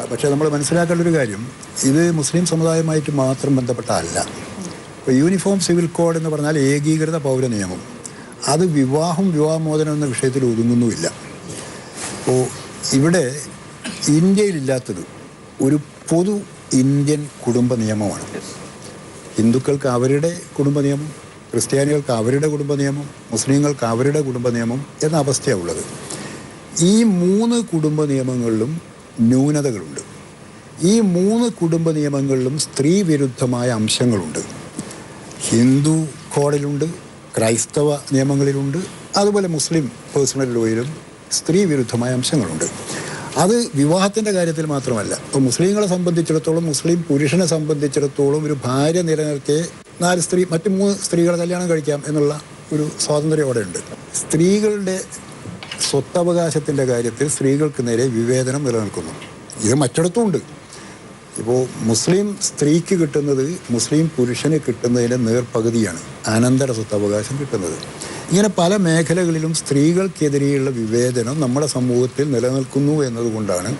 പക്ഷേ നമ്മൾ മനസ്സിലാക്കേണ്ട ഒരു കാര്യം, ഇത് മുസ്ലിം സമുദായമായിട്ട് മാത്രം ബന്ധപ്പെട്ടതല്ല. ഇപ്പോൾ യൂണിഫോം സിവിൽ കോഡ് എന്ന് പറഞ്ഞാൽ ഏകീകൃത പൗര നിയമം, അത് വിവാഹമോചനം എന്ന വിഷയത്തിൽ ഒതുങ്ങുന്നുമില്ല. അപ്പോൾ ഇവിടെ ഇന്ത്യയിലില്ലാത്തത് ഒരു പൊതു ഇന്ത്യൻ കുടുംബ നിയമമാണ്. ഹിന്ദുക്കൾക്ക് അവരുടെ കുടുംബ നിയമം, ക്രിസ്ത്യാനികൾക്ക് അവരുടെ കുടുംബ നിയമം, മുസ്ലിങ്ങൾക്ക് അവരുടെ കുടുംബ നിയമം എന്ന അവസ്ഥയാണ് ഉള്ളത്. ഈ 3 കുടുംബ നിയമങ്ങളിലും ന്യൂനതകളുണ്ട്. ഈ 3 കുടുംബ നിയമങ്ങളിലും സ്ത്രീ വിരുദ്ധമായ അംശങ്ങളുണ്ട്. ഹിന്ദു കോഡിലുണ്ട്, ക്രൈസ്തവ നിയമങ്ങളിലുണ്ട്, അതുപോലെ മുസ്ലിം പേഴ്സണൽ ലോയിലും സ്ത്രീ വിരുദ്ധമായ അംശങ്ങളുണ്ട്. അത് വിവാഹത്തിൻ്റെ കാര്യത്തിൽ മാത്രമല്ല. ഇപ്പോൾ മുസ്ലിങ്ങളെ സംബന്ധിച്ചിടത്തോളം, മുസ്ലിം പുരുഷനെ സംബന്ധിച്ചിടത്തോളം ഒരു ഭാര്യ നിലനിർത്തിയ 4 മറ്റ് 3 സ്ത്രീകളെ കല്യാണം കഴിക്കാം എന്നുള്ള ഒരു സ്വാതന്ത്ര്യം അവിടെ ഉണ്ട്. സ്ത്രീകളുടെ സ്വത്തവകാശത്തിൻ്റെ കാര്യത്തിൽ സ്ത്രീകൾക്ക് നേരെ വിവേചനം നിലനിൽക്കുന്നു. ഇത് മറ്റിടത്തും ഉണ്ട്. ഇപ്പോൾ മുസ്ലിം സ്ത്രീക്ക് കിട്ടുന്നത് മുസ്ലിം പുരുഷന് കിട്ടുന്നതിൻ്റെ നേർപകുതിയാണ് അനന്തര സ്വത്തവകാശം കിട്ടുന്നത്. ഇങ്ങനെ പല മേഖലകളിലും സ്ത്രീകൾക്കെതിരെയുള്ള വിവേചനം നമ്മുടെ സമൂഹത്തിൽ നിലനിൽക്കുന്നു എന്നതുകൊണ്ടാണ്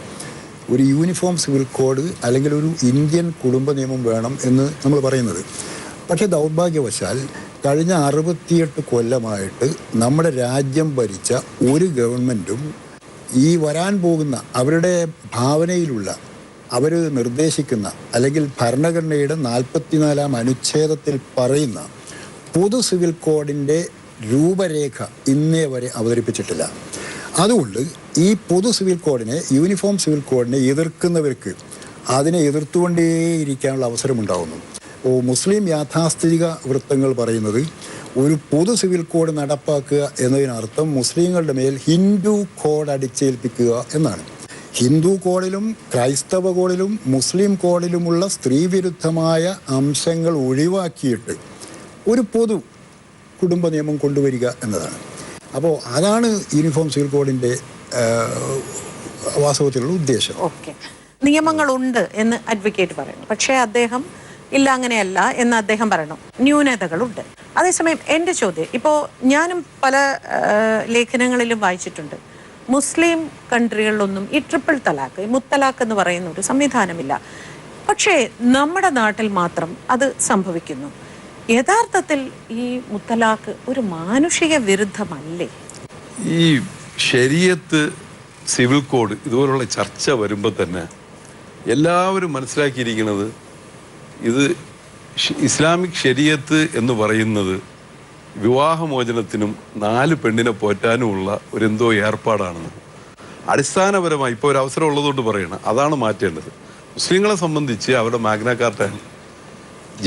ഒരു യൂണിഫോം സിവിൽ കോഡ് അല്ലെങ്കിൽ ഒരു ഇന്ത്യൻ കുടുംബ നിയമം വേണം എന്ന് നമ്മൾ പറയുന്നത്. പക്ഷേ ദൗർഭാഗ്യവശാൽ കഴിഞ്ഞ 68 കൊല്ലമായിട്ട് നമ്മുടെ രാജ്യം ഭരിച്ച ഒരു ഗവൺമെൻറ്റും ഈ വരാൻ പോകുന്ന അവരുടെ ഭാവനയിലുള്ള, അവർ നിർദ്ദേശിക്കുന്ന അല്ലെങ്കിൽ ഭരണഘടനയുടെ 44-ാം അനുച്ഛേദത്തിൽ പറയുന്ന പൊതു സിവിൽ കോഡിൻ്റെ രൂപരേഖ ഇന്നേ വരെ അവതരിപ്പിച്ചിട്ടില്ല. അതുകൊണ്ട് ഈ പൊതു സിവിൽ കോഡിനെ, യൂണിഫോം സിവിൽ കോഡിനെ എതിർക്കുന്നവർക്ക് അതിനെ എതിർത്തുകൊണ്ടേയിരിക്കാനുള്ള അവസരമുണ്ടാകുന്നു. മുസ്ലിം യാഥാസ്ഥിതിക വൃത്തങ്ങൾ പറയുന്നത് ഒരു പൊതു സിവിൽ കോഡ് നടപ്പാക്കുക എന്നതിനർത്ഥം മുസ്ലിങ്ങളുടെ മേൽ ഹിന്ദു കോഡ് അടിച്ചേൽപ്പിക്കുക എന്നാണ്. ഹിന്ദു കോഡിലും ക്രൈസ്തവ കോഡിലും മുസ്ലിം കോഡിലുമുള്ള സ്ത്രീവിരുദ്ധമായ അംശങ്ങൾ ഒഴിവാക്കിയിട്ട് ഒരു പൊതു കുടുംബ നിയമം കൊണ്ടുവരിക എന്നതാണ്. അപ്പോൾ അതാണ് യൂണിഫോം സിവിൽ കോഡിൻ്റെ വാസ്തവത്തിലുള്ള ഉദ്ദേശം. ഓക്കെ, നിയമങ്ങളുണ്ട് എന്ന് അഡ്വക്കേറ്റ് പറയുന്നു, പക്ഷേ അദ്ദേഹം ഇല്ല അങ്ങനെയല്ല എന്ന് അദ്ദേഹം പറയണം. ന്യൂനതകളുണ്ട്. അതേസമയം എൻ്റെ ചോദ്യം, ഇപ്പോൾ ഞാനും പല ലേഖനങ്ങളിലും വായിച്ചിട്ടുണ്ട്, മുസ്ലിം കൺട്രികളിലൊന്നും ഈ ട്രിപ്പിൾ തലാഖ്, മുത്തലാഖ് എന്ന് പറയുന്ന ഒരു സംവിധാനമില്ല. പക്ഷേ നമ്മുടെ നാട്ടിൽ മാത്രം അത് സംഭവിക്കുന്നു. യഥാർത്ഥത്തിൽ ഈ മുത്തലാഖ് ഒരു മാനുഷിക വിരുദ്ധമല്ലേ? ഈ ശരീഅത്ത്, സിവിൽ കോഡ് ഇതുപോലുള്ള ചർച്ച വരുമ്പോൾ തന്നെ എല്ലാവരും മനസ്സിലാക്കിയിരിക്കുന്നത്, ഇത് ഇസ്ലാമിക് ശരീഅത്ത് എന്ന് പറയുന്നത് വിവാഹമോചനത്തിനും 4 പെണ്ണിനെ പോറ്റാനുമുള്ള ഒരെന്തോ ഏർപ്പാടാണെന്ന്. അടിസ്ഥാനപരമായി ഇപ്പോൾ ഒരു അവസരം ഉള്ളതുകൊണ്ട് പറയണം, അതാണ് മാറ്റേണ്ടത്. മുസ്ലിങ്ങളെ സംബന്ധിച്ച് അവരുടെ മാഗ്ന കാർട്ട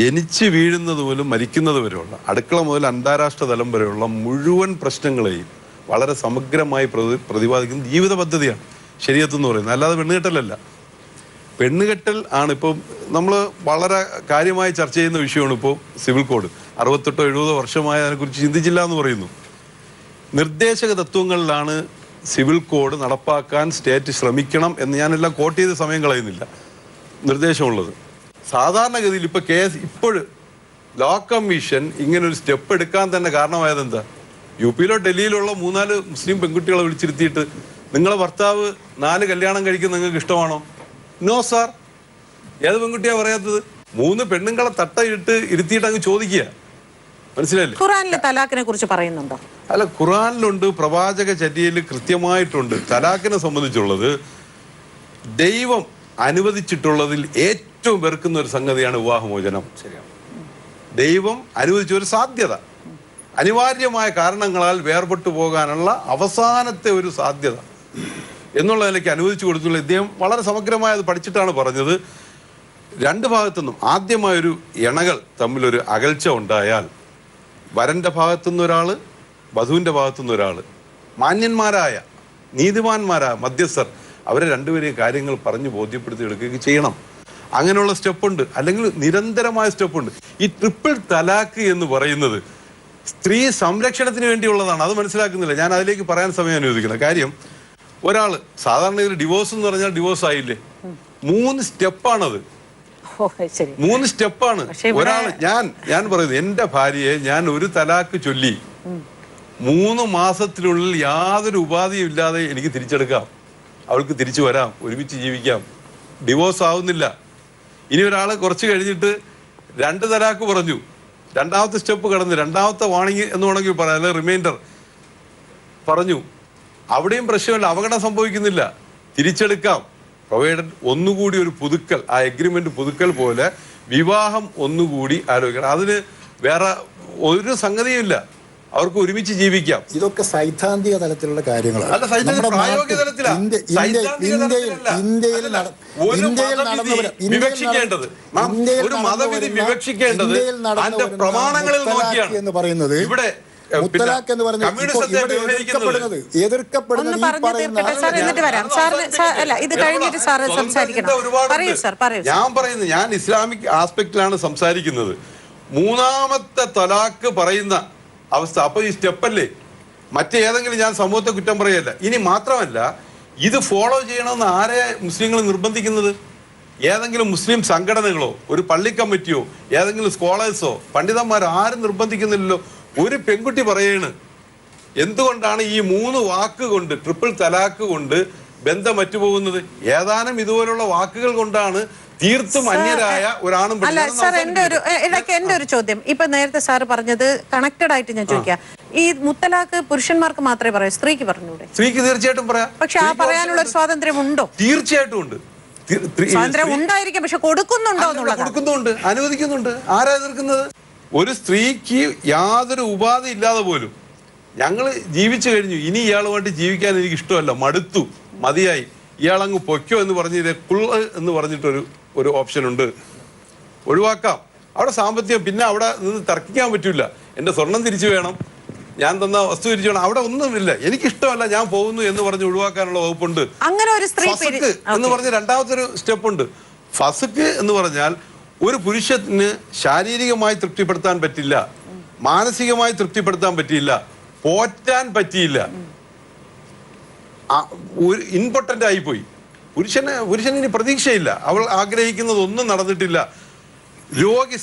ജനിച്ച് വീഴുന്നത് പോലും മരിക്കുന്നത് വരെയുള്ള, അടുക്കള മുതൽ അന്താരാഷ്ട്ര തലം വരെയുള്ള മുഴുവൻ പ്രശ്നങ്ങളെയും വളരെ സമഗ്രമായി പ്രതിപാദിക്കുന്ന ജീവിത പദ്ധതിയാണ് ശരീഅത്ത് എന്ന് പറയുന്നത്. അല്ലാതെ പെണ്ണുകെട്ടലല്ല. പെണ്ണുകെട്ടൽ ആണ് ഇപ്പോൾ നമ്മൾ വളരെ കാര്യമായി ചർച്ച ചെയ്യുന്ന വിഷയമാണ്. ഇപ്പോൾ സിവിൽ കോഡ് 68-70 വർഷമായി അതിനെക്കുറിച്ച് ചിന്തിച്ചില്ല എന്ന് പറയുന്നു. നിർദ്ദേശക തത്വങ്ങളിലാണ് സിവിൽ കോഡ് നടപ്പാക്കാൻ സ്റ്റേറ്റ് ശ്രമിക്കണം എന്ന് ഞാനെല്ലാം കോട്ട് ചെയ്ത് സമയം കളയുന്നില്ല. നിർദ്ദേശമുള്ളത് സാധാരണഗതിയിൽ ഇപ്പോൾ ഇപ്പോഴും ലോ കമ്മീഷൻ ഇങ്ങനൊരു സ്റ്റെപ്പ് എടുക്കാൻ തന്നെ കാരണമായത് എന്താ? യുപിയിലോ ഡൽഹിയിലുള്ള 3-4 മുസ്ലിം പെൺകുട്ടികളെ വിളിച്ചിരുത്തിയിട്ട്, നിങ്ങളെ ഭർത്താവ് 4 കല്യാണം കഴിക്കുന്ന നിങ്ങൾക്ക് ഇഷ്ടമാണോ? No sir. ഏത് പെൺകുട്ടിയാ പറയാത്തത്? 3 പെണ്ണുങ്ങളെ തട്ടയിട്ട് ഇരുത്തിയിട്ട് അങ്ങ് ചോദിക്കുക. മനസ്സിലായില്ലേ? ഖുറാനിലെ തലാഖിനെ കുറിച്ച് പറയുന്നുണ്ടോ? അല്ല, ഖുറാനിലുണ്ട്, പ്രവാചക ചര്യയിൽ കൃത്യമായിട്ടുണ്ട്. തലാഖിനെ സംബന്ധിച്ചുള്ളത് ദൈവം അനുവദിച്ചിട്ടുള്ളതിൽ ഏറ്റവും വെറുക്കുന്ന ഒരു സംഗതിയാണ് വിവാഹമോചനം. ശരിയാണ്. ദൈവം അനുവദിച്ച ഒരു സാധ്യത, അനിവാര്യമായ കാരണങ്ങളാൽ വേർപെട്ടു പോകാനുള്ള അവസാനത്തെ ഒരു സാധ്യത എന്നുള്ള നിലയ്ക്ക് അനുവദിച്ചു കൊടുത്തുള്ള ഇദ്ദേഹം വളരെ സമഗ്രമായി അത് പഠിച്ചിട്ടാണ് പറഞ്ഞത്. 2 ഭാഗത്തുനിന്നും ആദ്യമായൊരു ഇണകൾ തമ്മിലൊരു അകൽച്ച ഉണ്ടായാൽ, വരന്റെ ഭാഗത്തുനിന്ന് ഒരാൾ, വധുവിന്റെ ഭാഗത്തുനിന്ന് ഒരാൾ, മാന്യന്മാരായ നീതിമാന്മാരായ മധ്യസ്ഥർ, അവരെ 2 പേരെയും കാര്യങ്ങൾ പറഞ്ഞ് ബോധ്യപ്പെടുത്തി എടുക്കുകയും ചെയ്യണം. അങ്ങനെയുള്ള സ്റ്റെപ്പുണ്ട്. അല്ലെങ്കിൽ നിരന്തരമായ സ്റ്റെപ്പുണ്ട്. ഈ ട്രിപ്പിൾ തലാഖ് എന്ന് പറയുന്നത് സ്ത്രീ സംരക്ഷണത്തിന് വേണ്ടിയുള്ളതാണ്. അത് മനസ്സിലാക്കുന്നില്ല. ഞാൻ അതിലേക്ക് പറയാൻ സമയം അനുവദിക്കണം. കാര്യം, ഒരാൾ സാധാരണ ഇതിൽ ഡിവോഴ്സ് എന്ന് പറഞ്ഞാൽ ഡിവോഴ്സ് ആയില്ലേ? 3 സ്റ്റെപ്പാണത്. 3 സ്റ്റെപ്പാണ്. ഒരാൾ ഞാൻ പറയുന്നത്, എന്റെ ഭാര്യയെ ഞാൻ ഒരു തലാക്ക് ചൊല്ലി 3 മാസത്തിനുള്ളിൽ യാതൊരു ഉപാധിയും ഇല്ലാതെ എനിക്ക് തിരിച്ചെടുക്കാം, അവൾക്ക് തിരിച്ചു വരാം, ഒരുമിച്ച് ജീവിക്കാം. ഡിവോഴ്സ് ആവുന്നില്ല. ഇനി ഒരാൾ കുറച്ച് കഴിഞ്ഞിട്ട് 2 തലാക്ക് പറഞ്ഞു, രണ്ടാമത്തെ സ്റ്റെപ്പ് കടന്ന് രണ്ടാമത്തെ വാണിംഗ് എന്ന് വേണമെങ്കിൽ പറയാം, അല്ലെ റിമൈൻഡർ പറഞ്ഞു, അവിടെയും പ്രശ്നമില്ല, അപകടം സംഭവിക്കുന്നില്ല, തിരിച്ചെടുക്കാം. പ്രൊവൈഡഡ് ഒന്നുകൂടി ഒരു പുതുക്കൽ, ആ എഗ്രിമെന്റ് പുതുക്കൽ പോലെ വിവാഹം ഒന്നുകൂടി ആലോചിക്കണം. അതിന് വേറെ ഒരു സംഗതിയുമില്ല, അവർക്ക് ഒരുമിച്ച് ജീവിക്കാം. ഇതൊക്കെ സൈദ്ധാന്തിക തലത്തിലുള്ള കാര്യങ്ങളാണ്. പ്രമാണങ്ങളിൽ നോക്കിയാണ് എന്ന് പറയുന്നത്. ഇവിടെ മുത്തലാഖ് എന്ന് പറയുന്നത് ഞാൻ പറയുന്നത്, ഞാൻ ഇസ്ലാമിക് ആസ്പെക്റ്റിലാണ് സംസാരിക്കുന്നത്. 3ാമത്തെ തലാഖ് പറയുന്ന അവസ്ഥ, അപ്പൊ ഈ സ്റ്റെപ്പല്ലേ, മറ്റേതെങ്കിലും ഞാൻ സമൂഹത്തെ കുറ്റം പറയല്ല. ഇനി മാത്രമല്ല, ഇത് ഫോളോ ചെയ്യണമെന്ന് ആരെ മുസ്ലിങ്ങൾ നിർബന്ധിക്കുന്നത്? ഏതെങ്കിലും മുസ്ലിം സംഘടനകളോ ഒരു പള്ളി കമ്മിറ്റിയോ ഏതെങ്കിലും സ്കോളേഴ്സോ പണ്ഡിതന്മാരോ ആരും നിർബന്ധിക്കുന്നില്ലല്ലോ. ഒരു പെൺകുട്ടി പറയാണ്, എന്തുകൊണ്ടാണ് ഈ 3 വാക്ക് കൊണ്ട്, ട്രിപ്പിൾ തലാക്ക് കൊണ്ട് ബന്ധം മറ്റുപോകുന്നത്? ഏതാനും ഇതുപോലുള്ള വാക്കുകൾ കൊണ്ടാണ് തീർത്തും അന്യരായ ഒരാണും. അല്ല സാർ, എന്റെ ഒരു ചോദ്യം, ഇപ്പൊ നേരത്തെ സാർ പറഞ്ഞത് കണക്റ്റഡ് ആയിട്ട് ഞാൻ ചോദിക്കാം. ഈ മുത്തലാഖ് പുരുഷന്മാർക്ക് മാത്രമേ പറയൂ, സ്ത്രീക്ക് പറഞ്ഞൂടെ? സ്ത്രീക്ക് തീർച്ചയായിട്ടും പറയാം. പക്ഷെ ആ പറയാനുള്ള ഒരു സ്വാതന്ത്ര്യം ഉണ്ടോ? തീർച്ചയായിട്ടും ഉണ്ട്. സ്വാതന്ത്ര്യം ഉണ്ടായിരിക്കും, പക്ഷെ കൊടുക്കുന്നുണ്ടോ? കൊടുക്കുന്നുണ്ട്, അനുവദിക്കുന്നുണ്ട്. ആരാ എതിർക്കുന്നത്? ഒരു സ്ത്രീക്ക് യാതൊരു ഉപാധി ഇല്ലാതെ പോലും, ഞങ്ങൾ ജീവിച്ചു കഴിഞ്ഞു, ഇനി ഇയാളുമായിട്ട് ജീവിക്കാൻ എനിക്ക് ഇഷ്ടമല്ല, മടുത്തു, മതിയായി, ഇയാളങ്ങ് പൊയ്ക്കോ എന്ന് പറഞ്ഞിട്ട് എന്ന് പറഞ്ഞിട്ടൊരു ഓപ്ഷൻ ഉണ്ട്, ഒഴിവാക്കാം. അവിടെ സാമ്പത്തികം, പിന്നെ അവിടെ നിന്ന് തർക്കിക്കാൻ പറ്റൂല. എന്റെ സ്വർണം തിരിച്ചു വേണം, ഞാൻ തന്ന വസ്തു തിരിച്ചു വേണം, അവിടെ ഒന്നുമില്ല, എനിക്കിഷ്ടമല്ല, ഞാൻ പോകുന്നു എന്ന് പറഞ്ഞ് ഒഴിവാക്കാനുള്ള വകുപ്പുണ്ട്. അങ്ങനെ ഒരു സ്ത്രീ എന്ന് പറഞ്ഞ് രണ്ടാമത്തെ ഒരു സ്റ്റെപ്പ് ഉണ്ട്. ഫസ്ക് എന്ന് പറഞ്ഞാൽ ഒരു പുരുഷന് ശാരീരികമായി തൃപ്തിപ്പെടുത്താൻ പറ്റില്ല, മാനസികമായി തൃപ്തിപ്പെടുത്താൻ പറ്റിയില്ല, പോറ്റാൻ പറ്റിയില്ല, ഒരു ഇമ്പോർട്ടന്റ് ആയിപ്പോയി. പുരുഷന് ഇനി പ്രതീക്ഷയില്ല, അവൾ ആഗ്രഹിക്കുന്നത് ഒന്നും നടന്നിട്ടില്ല,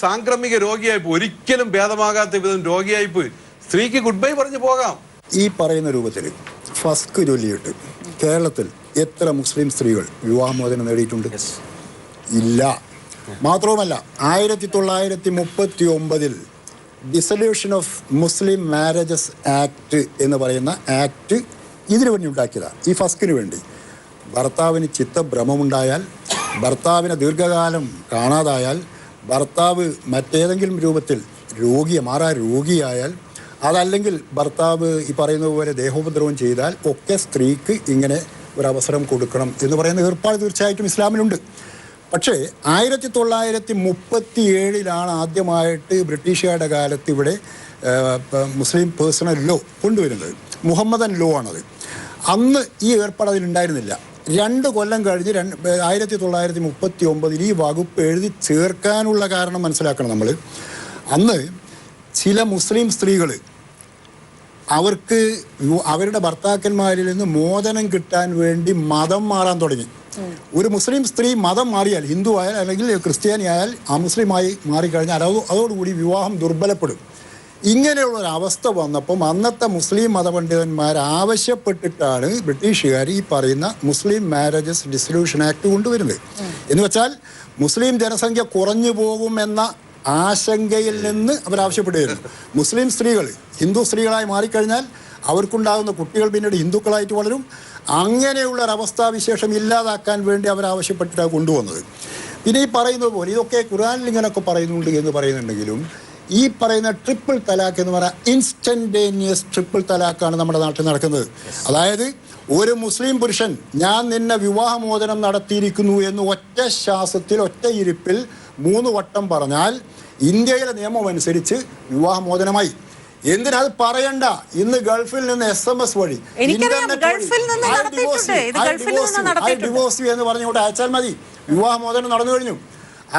സാംക്രമിക രോഗിയായിപ്പോയി, ഒരിക്കലും ഭേദമാകാത്ത വിധം രോഗിയായിപ്പോയി. സ്ത്രീക്ക് ഗുഡ് ബൈ പറഞ്ഞു പോകാം. ഈ പറയുന്ന രൂപത്തിൽ ഫസ്ക് ചൊല്ലിയിട്ട് കേരളത്തിൽ എത്ര മുസ്ലിം സ്ത്രീകൾ വിവാഹമോചനം നേടിയിട്ടുണ്ട്? ഇല്ല. മാത്രവുമല്ല, 1939 dissolution of Muslim marriages act എന്ന് പറയുന്ന ആക്ട് ഇതിനു വേണ്ടി ഉണ്ടാക്കിയതാണ്, ഈ ഫസ്കിന് വേണ്ടി. ഭർത്താവിന് ചിത്തഭ്രമമുണ്ടായാൽ, ഭർത്താവിനെ ദീർഘകാലം കാണാതായാൽ, ഭർത്താവ് മറ്റേതെങ്കിലും രൂപത്തിൽ രോഗിയായാൽ, അതല്ലെങ്കിൽ ഭർത്താവ് ഈ പറയുന്ന പോലെ ദേഹോപദ്രവം ചെയ്താൽ ഒക്കെ സ്ത്രീക്ക് ഇങ്ങനെ ഒരവസരം കൊടുക്കണം എന്ന് പറയുന്ന ഏർപ്പാട് തീർച്ചയായിട്ടും ഇസ്ലാമിലുണ്ട്. പക്ഷേ 1937 ആദ്യമായിട്ട് ബ്രിട്ടീഷുകാരുടെ കാലത്ത് ഇവിടെ മുസ്ലിം പേഴ്സണൽ ലോ കൊണ്ടുവരുന്നത്. മുഹമ്മദൻ ലോ ആണത്. അന്ന് ഈ ഏർപ്പാട് അതിലുണ്ടായിരുന്നില്ല. 2 കൊല്ലം കഴിഞ്ഞ് 1939 ഈ വകുപ്പ് എഴുതി ചേർക്കാനുള്ള കാരണം മനസ്സിലാക്കണം നമ്മൾ. അന്ന് ചില മുസ്ലിം സ്ത്രീകൾ അവർക്ക് അവരുടെ ഭർത്താക്കന്മാരിൽ നിന്ന് മോചനം കിട്ടാൻ വേണ്ടി മതം മാറാൻ തുടങ്ങി. ഒരു മുസ്ലിം സ്ത്രീ മതം മാറിയാൽ, ഹിന്ദു ആയാൽ അല്ലെങ്കിൽ ക്രിസ്ത്യാനി ആയാൽ, അമുസ്ലിമായി മാറിക്കഴിഞ്ഞാൽ അതോടുകൂടി വിവാഹം ദുർബലപ്പെടും. ഇങ്ങനെയുള്ളൊരവസ്ഥ വന്നപ്പം അന്നത്തെ മുസ്ലിം മതപണ്ഡിതന്മാർ ആവശ്യപ്പെട്ടിട്ടാണ് ബ്രിട്ടീഷുകാർ ഈ പറയുന്ന മുസ്ലിം മാരേജസ് ഡിസൊല്യൂഷൻ ആക്ട് കൊണ്ടുവരുന്നത്. എന്ന് വെച്ചാൽ മുസ്ലിം ജനസംഖ്യ കുറഞ്ഞു പോകുമെന്ന ആശങ്കയിൽ നിന്ന് അവരാവശ്യപ്പെടുകയായിരുന്നു. മുസ്ലിം സ്ത്രീകൾ ഹിന്ദു സ്ത്രീകളായി മാറിക്കഴിഞ്ഞാൽ അവർക്കുണ്ടാകുന്ന കുട്ടികൾ പിന്നീട് ഹിന്ദുക്കളായിട്ട് വളരും. അങ്ങനെയുള്ളൊരവസ്ഥാവിശേഷം ഇല്ലാതാക്കാൻ വേണ്ടി അവരാവശ്യപ്പെട്ടിട്ടാണ് കൊണ്ടുവന്നത്. പിന്നെ ഈ പറയുന്നത് പോലെ ഇതൊക്കെ ഖുർആനിൽ ഇങ്ങനെയൊക്കെ പറയുന്നുണ്ട് എന്ന് പറയുന്നുണ്ടെങ്കിലും ഈ പറയുന്ന ട്രിപ്പിൾ തലാഖ് എന്ന് പറഞ്ഞാൽ ഇൻസ്റ്റന്റേനിയസ് ട്രിപ്പിൾ തലാഖാണ് നമ്മുടെ നാട്ടിൽ നടക്കുന്നത്. അതായത് ഒരു മുസ്ലിം പുരുഷൻ ഞാൻ നിന്നെ വിവാഹമോചനം നടത്തിയിരിക്കുന്നു എന്ന് ഒറ്റ ശ്വാസത്തിൽ ഒറ്റ ഇരിപ്പിൽ 3 വട്ടം പറഞ്ഞാൽ ഇന്ത്യയിലെ നിയമം അനുസരിച്ച് വിവാഹമോചനമായി. എന്തിനത് പറയണ്ട, ഇന്ന് ഗൾഫിൽ നിന്ന് SMS വഴി ഡിവോഴ്സ് എന്ന് പറഞ്ഞുകൊണ്ട് അയച്ചാൽ മതി, വിവാഹമോചനം നടന്നു കഴിഞ്ഞു.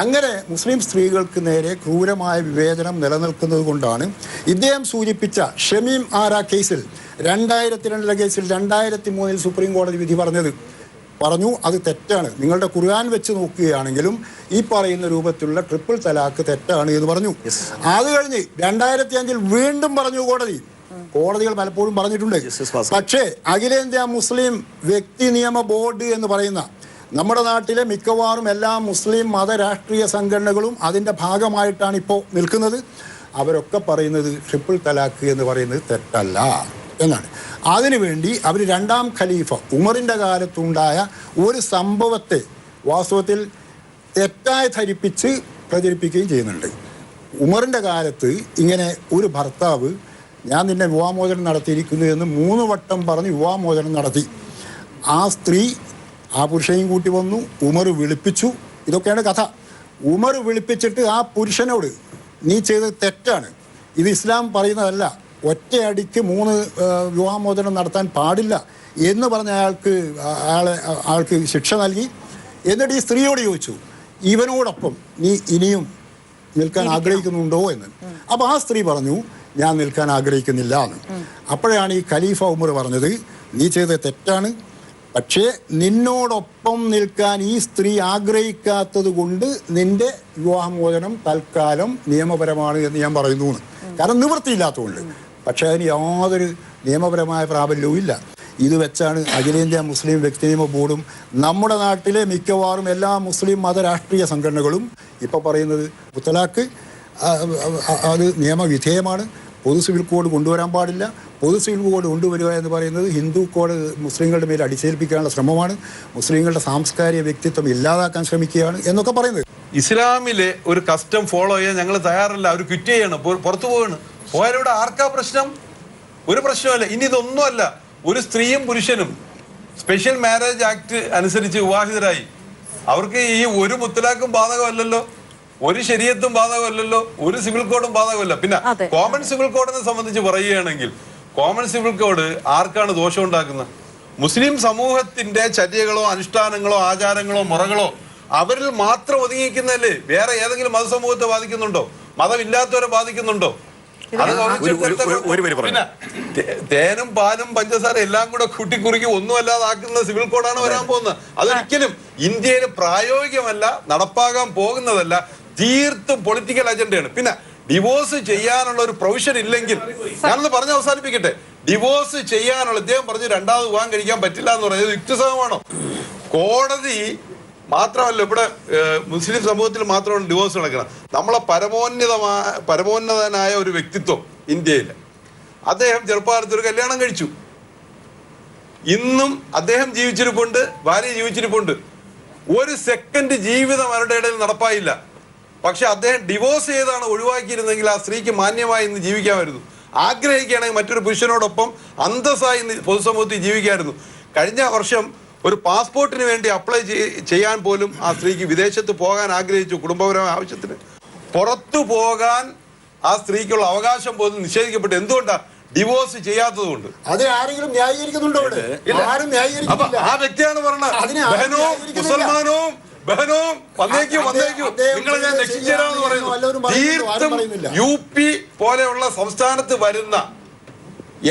അങ്ങനെ മുസ്ലിം സ്ത്രീകൾക്ക് നേരെ ക്രൂരമായ വിവേചനം നിലനിൽക്കുന്നത് കൊണ്ടാണ് ഇദ്ദേഹം സൂചിപ്പിച്ച ഷമീം ആര കേസിൽ 2002 കേസിൽ 2003 സുപ്രീം കോടതി വിധി പറഞ്ഞു അത് തെറ്റാണ്. നിങ്ങളുടെ ഖുർആൻ വെച്ച് നോക്കുകയാണെങ്കിലും ഈ പറയുന്ന രൂപത്തിലുള്ള ട്രിപ്പിൾ തലാഖ് തെറ്റാണ് എന്ന് പറഞ്ഞു. അത് കഴിഞ്ഞ് 2005 വീണ്ടും പറഞ്ഞു കോടതികൾ പലപ്പോഴും പറഞ്ഞിട്ടുണ്ട്. പക്ഷേ അഖിലേന്ത്യാ മുസ്ലിം വ്യക്തി നിയമ ബോർഡ് എന്ന് പറയുന്ന നമ്മുടെ നാട്ടിലെ മിക്കവാറും എല്ലാ മുസ്ലിം മത രാഷ്ട്രീയ സംഘടനകളും അതിൻ്റെ ഭാഗമായിട്ടാണ് ഇപ്പോൾ നിൽക്കുന്നത്. അവരൊക്കെ പറയുന്നത് ട്രിപ്പിൾ തലാഖ് എന്ന് പറയുന്നത് തെറ്റല്ല എന്നാണ്. അതിനുവേണ്ടി അവർ രണ്ടാം ഖലീഫ ഉമറിൻ്റെ കാലത്തുണ്ടായ ഒരു സംഭവത്തെ വാസ്തവത്തിൽ തെറ്റായി ധരിപ്പിച്ച് പ്രചരിപ്പിക്കുകയും ചെയ്യുന്നുണ്ട്. ഉമറിൻ്റെ കാലത്ത് ഇങ്ങനെ ഒരു ഭർത്താവ് ഞാൻ നിന്നെ വിവാഹമോചനം നടത്തിയിരിക്കുന്നു എന്ന് 3 വട്ടം പറഞ്ഞ് വിവാഹമോചനം നടത്തി. ആ സ്ത്രീ ആ പുരുഷനെയും കൂട്ടി വന്നു, ഉമർ വിളിപ്പിച്ചു. ഇതൊക്കെയാണ് കഥ. ഉമർ വിളിപ്പിച്ചിട്ട് ആ പുരുഷനോട് നീ ചെയ്തത് തെറ്റാണ്, ഇത് ഇസ്ലാം പറയുന്നതല്ല, ഒറ്റയടിക്ക് 3 വിവാഹമോചനം നടത്താൻ പാടില്ല എന്ന് പറഞ്ഞ ആൾക്ക് ശിക്ഷ നൽകി. എന്നിട്ട് ഈ സ്ത്രീയോട് ചോദിച്ചു, ഇവനോടൊപ്പം നീ ഇനിയും നിൽക്കാൻ ആഗ്രഹിക്കുന്നുണ്ടോ എന്ന്. അപ്പോൾ ആ സ്ത്രീ പറഞ്ഞു, ഞാൻ നിൽക്കാൻ ആഗ്രഹിക്കുന്നില്ല എന്ന്. അപ്പോഴാണ് ഈ ഖലീഫ ഉമർ പറഞ്ഞത്, നീ ചെയ്തത് തെറ്റാണ്, പക്ഷേ നിന്നോടൊപ്പം നിൽക്കാൻ ഈ സ്ത്രീ ആഗ്രഹിക്കാത്തത് കൊണ്ട് നിന്റെ വിവാഹമോചനം തൽക്കാലം നിയമപരമാണ് എന്ന് ഞാൻ പറയുന്നു. കാരണം നിവൃത്തിയില്ലാത്തതുകൊണ്ട്. പക്ഷേ അതിന് യാതൊരു നിയമപരമായ പ്രാബല്യവും ഇല്ല. ഇത് വെച്ചാണ് അഖിലേന്ത്യാ മുസ്ലിം വ്യക്തിനിയമ ബോർഡും നമ്മുടെ നാട്ടിലെ മിക്കവാറും എല്ലാ മുസ്ലിം മത രാഷ്ട്രീയ സംഘടനകളും ഇപ്പോൾ പറയുന്നത് മുത്തലാഖ് അത് നിയമവിധേയമാണ്, പൊതു സിവിൽ കോഡ് കൊണ്ടുവരാൻ പാടില്ല. പൊതു സിവിൽ കോഡ് കൊണ്ടുവരിക എന്ന് പറയുന്നത് ഹിന്ദു കോഡ് മുസ്ലിങ്ങളുടെ മേൽ അടിച്ചേൽപ്പിക്കാനുള്ള ശ്രമമാണ്, മുസ്ലിങ്ങളുടെ സാംസ്കാരിക വ്യക്തിത്വം ഇല്ലാതാക്കാൻ ശ്രമിക്കുകയാണ് എന്നൊക്കെ പറയുന്നത്. ഇസ്ലാമിലെ ഒരു കസ്റ്റം ഫോളോ ചെയ്യാൻ ഞങ്ങൾ തയ്യാറല്ല. അവർ ക്വിറ്റ് ചെയ്യണം, പുറത്തു പോവാണ്. പോയാലിവിടെ ആർക്കാ പ്രശ്നം? ഒരു പ്രശ്നമല്ല. ഇനി ഇതൊന്നുമല്ല, ഒരു സ്ത്രീയും പുരുഷനും സ്പെഷ്യൽ മാരേജ് ആക്ട് അനുസരിച്ച് വിവാഹിതരായി, അവർക്ക് ഈ ഒരു മുത്തലാഖും ബാധകമല്ലല്ലോ, ഒരു ശരീഅത്തും ബാധകമല്ലല്ലോ, ഒരു സിവിൽ കോഡും ബാധകമല്ല. പിന്നെ കോമൺ സിവിൽ കോഡിനെ സംബന്ധിച്ച് പറയുകയാണെങ്കിൽ കോമൺ സിവിൽ കോഡ് ആർക്കാണ് ദോഷം ഉണ്ടാക്കുന്നത്? മുസ്ലിം സമൂഹത്തിന്റെ ചര്യകളോ അനുഷ്ഠാനങ്ങളോ ആചാരങ്ങളോ മുറകളോ അവരിൽ മാത്രം ഒതുങ്ങിക്കുന്നതല്ലേ? വേറെ ഏതെങ്കിലും മതസമൂഹത്തെ ബാധിക്കുന്നുണ്ടോ? മതമില്ലാത്തവരെ ബാധിക്കുന്നുണ്ടോ? പിന്നെ തേനും പാലും പഞ്ചസാര എല്ലാം കൂടെ കൂട്ടിക്കുറുക്കി ഒന്നുമല്ലാതാക്കുന്ന സിവിൽ കോഡാണ് വരാൻ പോകുന്നത്. അതൊരിക്കലും ഇന്ത്യയിൽ പ്രായോഗികമല്ല, നടപ്പാകാൻ പോകുന്നതല്ല, തീർത്തും പൊളിറ്റിക്കൽ അജണ്ടയാണ്. പിന്നെ ഡിവോഴ്സ് ചെയ്യാനുള്ള ഒരു പ്രൊവിഷൻ ഇല്ലെങ്കിൽ, ഞാനൊന്ന് പറഞ്ഞ് അവസാനിപ്പിക്കട്ടെ, ഡിവോഴ്സ് ചെയ്യാനുള്ള, ഇദ്ദേഹം പറഞ്ഞു 2ാമത് വിവാഹം കഴിക്കാൻ പറ്റില്ല എന്ന് പറയുന്നത് യുക്തിസഹമാണോ? കോടതി മാത്രമല്ല, ഇവിടെ മുസ്ലിം സമൂഹത്തിൽ മാത്രമാണ് ഡിവോഴ്സ് നടക്കുന്നത്. നമ്മളെ പരമോന്നതനായ ഒരു വ്യക്തിത്വം ഇന്ത്യയിൽ, അദ്ദേഹം ചെറുപ്പകാലത്ത് ഒരു കല്യാണം കഴിച്ചു. ഇന്നും അദ്ദേഹം ജീവിച്ചിരിപ്പുണ്ട്, ഭാര്യ ജീവിച്ചിരിപ്പുണ്ട്. ഒരു സെക്കൻഡ് ജീവിതം അവരുടെ ഇടയിൽ നടപ്പായില്ല. പക്ഷെ അദ്ദേഹം ഡിവോഴ്സ് ചെയ്താണ് ഒഴിവാക്കിയിരുന്നെങ്കിൽ ആ സ്ത്രീക്ക് മാന്യമായി ഇന്ന് ജീവിക്കാമായിരുന്നു. ആഗ്രഹിക്കുകയാണെങ്കിൽ മറ്റൊരു പുരുഷനോടൊപ്പം അന്തസ്സായി പൊതുസമൂഹത്തിൽ ജീവിക്കാമായിരുന്നു. കഴിഞ്ഞ വർഷം ഒരു പാസ്പോർട്ടിന് വേണ്ടി അപ്ലൈ ചെയ്യാൻ പോലും ആ സ്ത്രീക്ക് വിദേശത്ത് പോകാൻ ആഗ്രഹിച്ചു. കുടുംബപരമായ ആവശ്യത്തിന് പുറത്തു പോകാൻ ആ സ്ത്രീക്കുള്ള അവകാശം പോലും നിഷേധിക്കപ്പെട്ടു. എന്തുകൊണ്ടാണ്? ഡിവോഴ്സ് ചെയ്യാത്തതുകൊണ്ട്. അത് ആരെങ്കിലും ന്യായീകരിക്കുന്നുണ്ടോ? ആ വ്യക്തിയാണ് പറഞ്ഞത്, ബഹനവും മുസൽമാനവും ബഹനവും വന്നേക്കും നിങ്ങളെ ഞാൻ രക്ഷിച്ചേരാന്ന് പറയുന്നു. തീർത്തും UP പോലെയുള്ള സംസ്ഥാനത്ത് വരുന്ന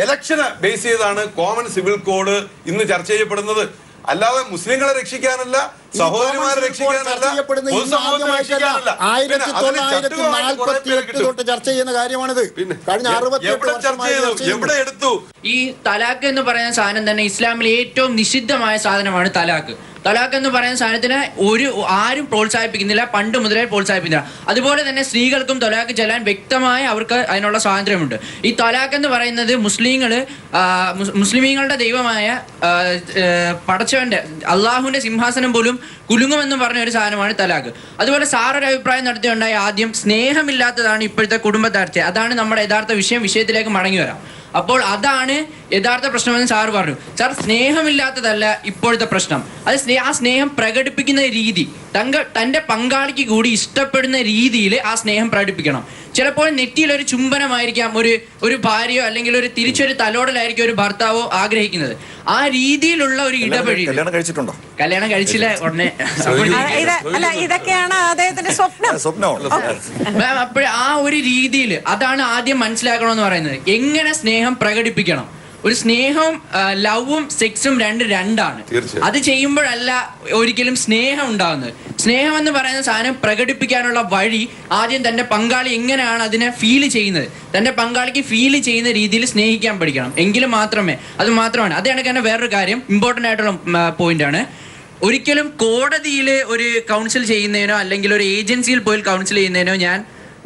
ഇലക്ഷനെ ബേസ് ചെയ്താണ് കോമൺ സിവിൽ കോഡ് ഇന്ന് ചർച്ച ചെയ്യപ്പെടുന്നത്. അല്ലാതെ മുസ്ലിങ്ങളെ രക്ഷിക്കാനല്ല, സഹോദരിമാരെ രക്ഷിക്കാനല്ല, പൊതുസമൂഹത്തെ രക്ഷിക്കാനല്ല. ചർച്ച ചെയ്യുന്ന കാര്യമാണിത്. എവിടെ എടുത്തു? ഈ തലാഖ് എന്ന് പറയുന്ന സാധനം തന്നെ ഇസ്ലാമിലെ ഏറ്റവും നിഷിദ്ധമായ സാധനമാണ് തലാഖ്. തലാഖ് എന്ന് പറയുന്ന സാധനത്തിന് ആരും പ്രോത്സാഹിപ്പിക്കുന്നില്ല, പണ്ട് മുതലേ പ്രോത്സാഹിപ്പിക്കുന്നില്ല. അതുപോലെ തന്നെ സ്ത്രീകൾക്കും തലാഖ് ചെല്ലാൻ വ്യക്തമായ അവർക്ക് അതിനുള്ള സ്വാതന്ത്ര്യമുണ്ട്. ഈ തലാഖ് എന്ന് പറയുന്നത് മുസ്ലിമീങ്ങളുടെ ദൈവമായ പടച്ചവന്റെ അള്ളാഹുവിന്റെ സിംഹാസനം പോലും കുലുങ്ങുമെന്ന് പറഞ്ഞ ഒരു സാധനമാണ് തലാഖ്. അതുപോലെ സാറൊരു അഭിപ്രായം നടത്തിയുണ്ടായ ആദ്യം സ്നേഹമില്ലാത്തതാണ് ഇപ്പോഴത്തെ കുടുംബ ചർച്ച. അതാണ് നമ്മുടെ യഥാർത്ഥ വിഷയത്തിലേക്ക് മടങ്ങി വരാം. അപ്പോൾ അതാണ് യഥാർത്ഥ പ്രശ്നമെന്ന് സാർ പറഞ്ഞു. സാർ, സ്നേഹമില്ലാത്തതല്ല ഇപ്പോഴത്തെ പ്രശ്നം, അത് ആ സ്നേഹം പ്രകടിപ്പിക്കുന്ന രീതി, തൻ്റെ പങ്കാളിക്ക് കൂടി ഇഷ്ടപ്പെടുന്ന രീതിയിൽ ആ സ്നേഹം പ്രകടിപ്പിക്കണം. ചിലപ്പോൾ നെറ്റിയിൽ ഒരു ചുംബനമായിരിക്കാം ഒരു ഭാര്യയോ അല്ലെങ്കിൽ തിരിച്ചൊരു തലോടലായിരിക്കും ഒരു ഭർത്താവോ ആഗ്രഹിക്കുന്നത്. ആ രീതിയിലുള്ള ഒരു ഇടപഴകി. കല്യാണം കഴിച്ചില്ല ഉടനെ ഇതൊക്കെയാണ് അദ്ദേഹത്തിന്റെ സ്വപ്നം. അപ്പോൾ ആ ഒരു രീതിയിൽ അതാണ് ആദ്യം മനസ്സിലാക്കണമെന്ന് പറയുന്നത്. എങ്ങനെ സ്നേഹം പ്രകടിപ്പിക്കണം? ഒരു സ്നേഹവും ലവും സെക്സും രണ്ടാണ്. അത് ചെയ്യുമ്പോഴല്ല ഒരിക്കലും സ്നേഹം ഉണ്ടാകുന്നത്. സ്നേഹം എന്ന് പറയുന്ന സാധനം പ്രകടിപ്പിക്കാനുള്ള വഴി ആദ്യം തന്റെ പങ്കാളി എങ്ങനെയാണ് അതിനെ ഫീൽ ചെയ്യുന്നത്, തന്റെ പങ്കാളിക്ക് ഫീൽ ചെയ്യുന്ന രീതിയിൽ സ്നേഹിക്കാൻ പഠിക്കണം. എങ്കിലും മാത്രമാണ്. അത് കണക്ക് തന്നെ വേറൊരു കാര്യം, ഇമ്പോർട്ടൻ്റ് ആയിട്ടുള്ള പോയിന്റ് ആണ്. ഒരിക്കലും കോടതിയിൽ ഒരു കൗൺസിൽ ചെയ്യുന്നതിനോ അല്ലെങ്കിൽ ഒരു ഏജൻസിയിൽ പോയി കൗൺസിൽ ചെയ്യുന്നതിനോ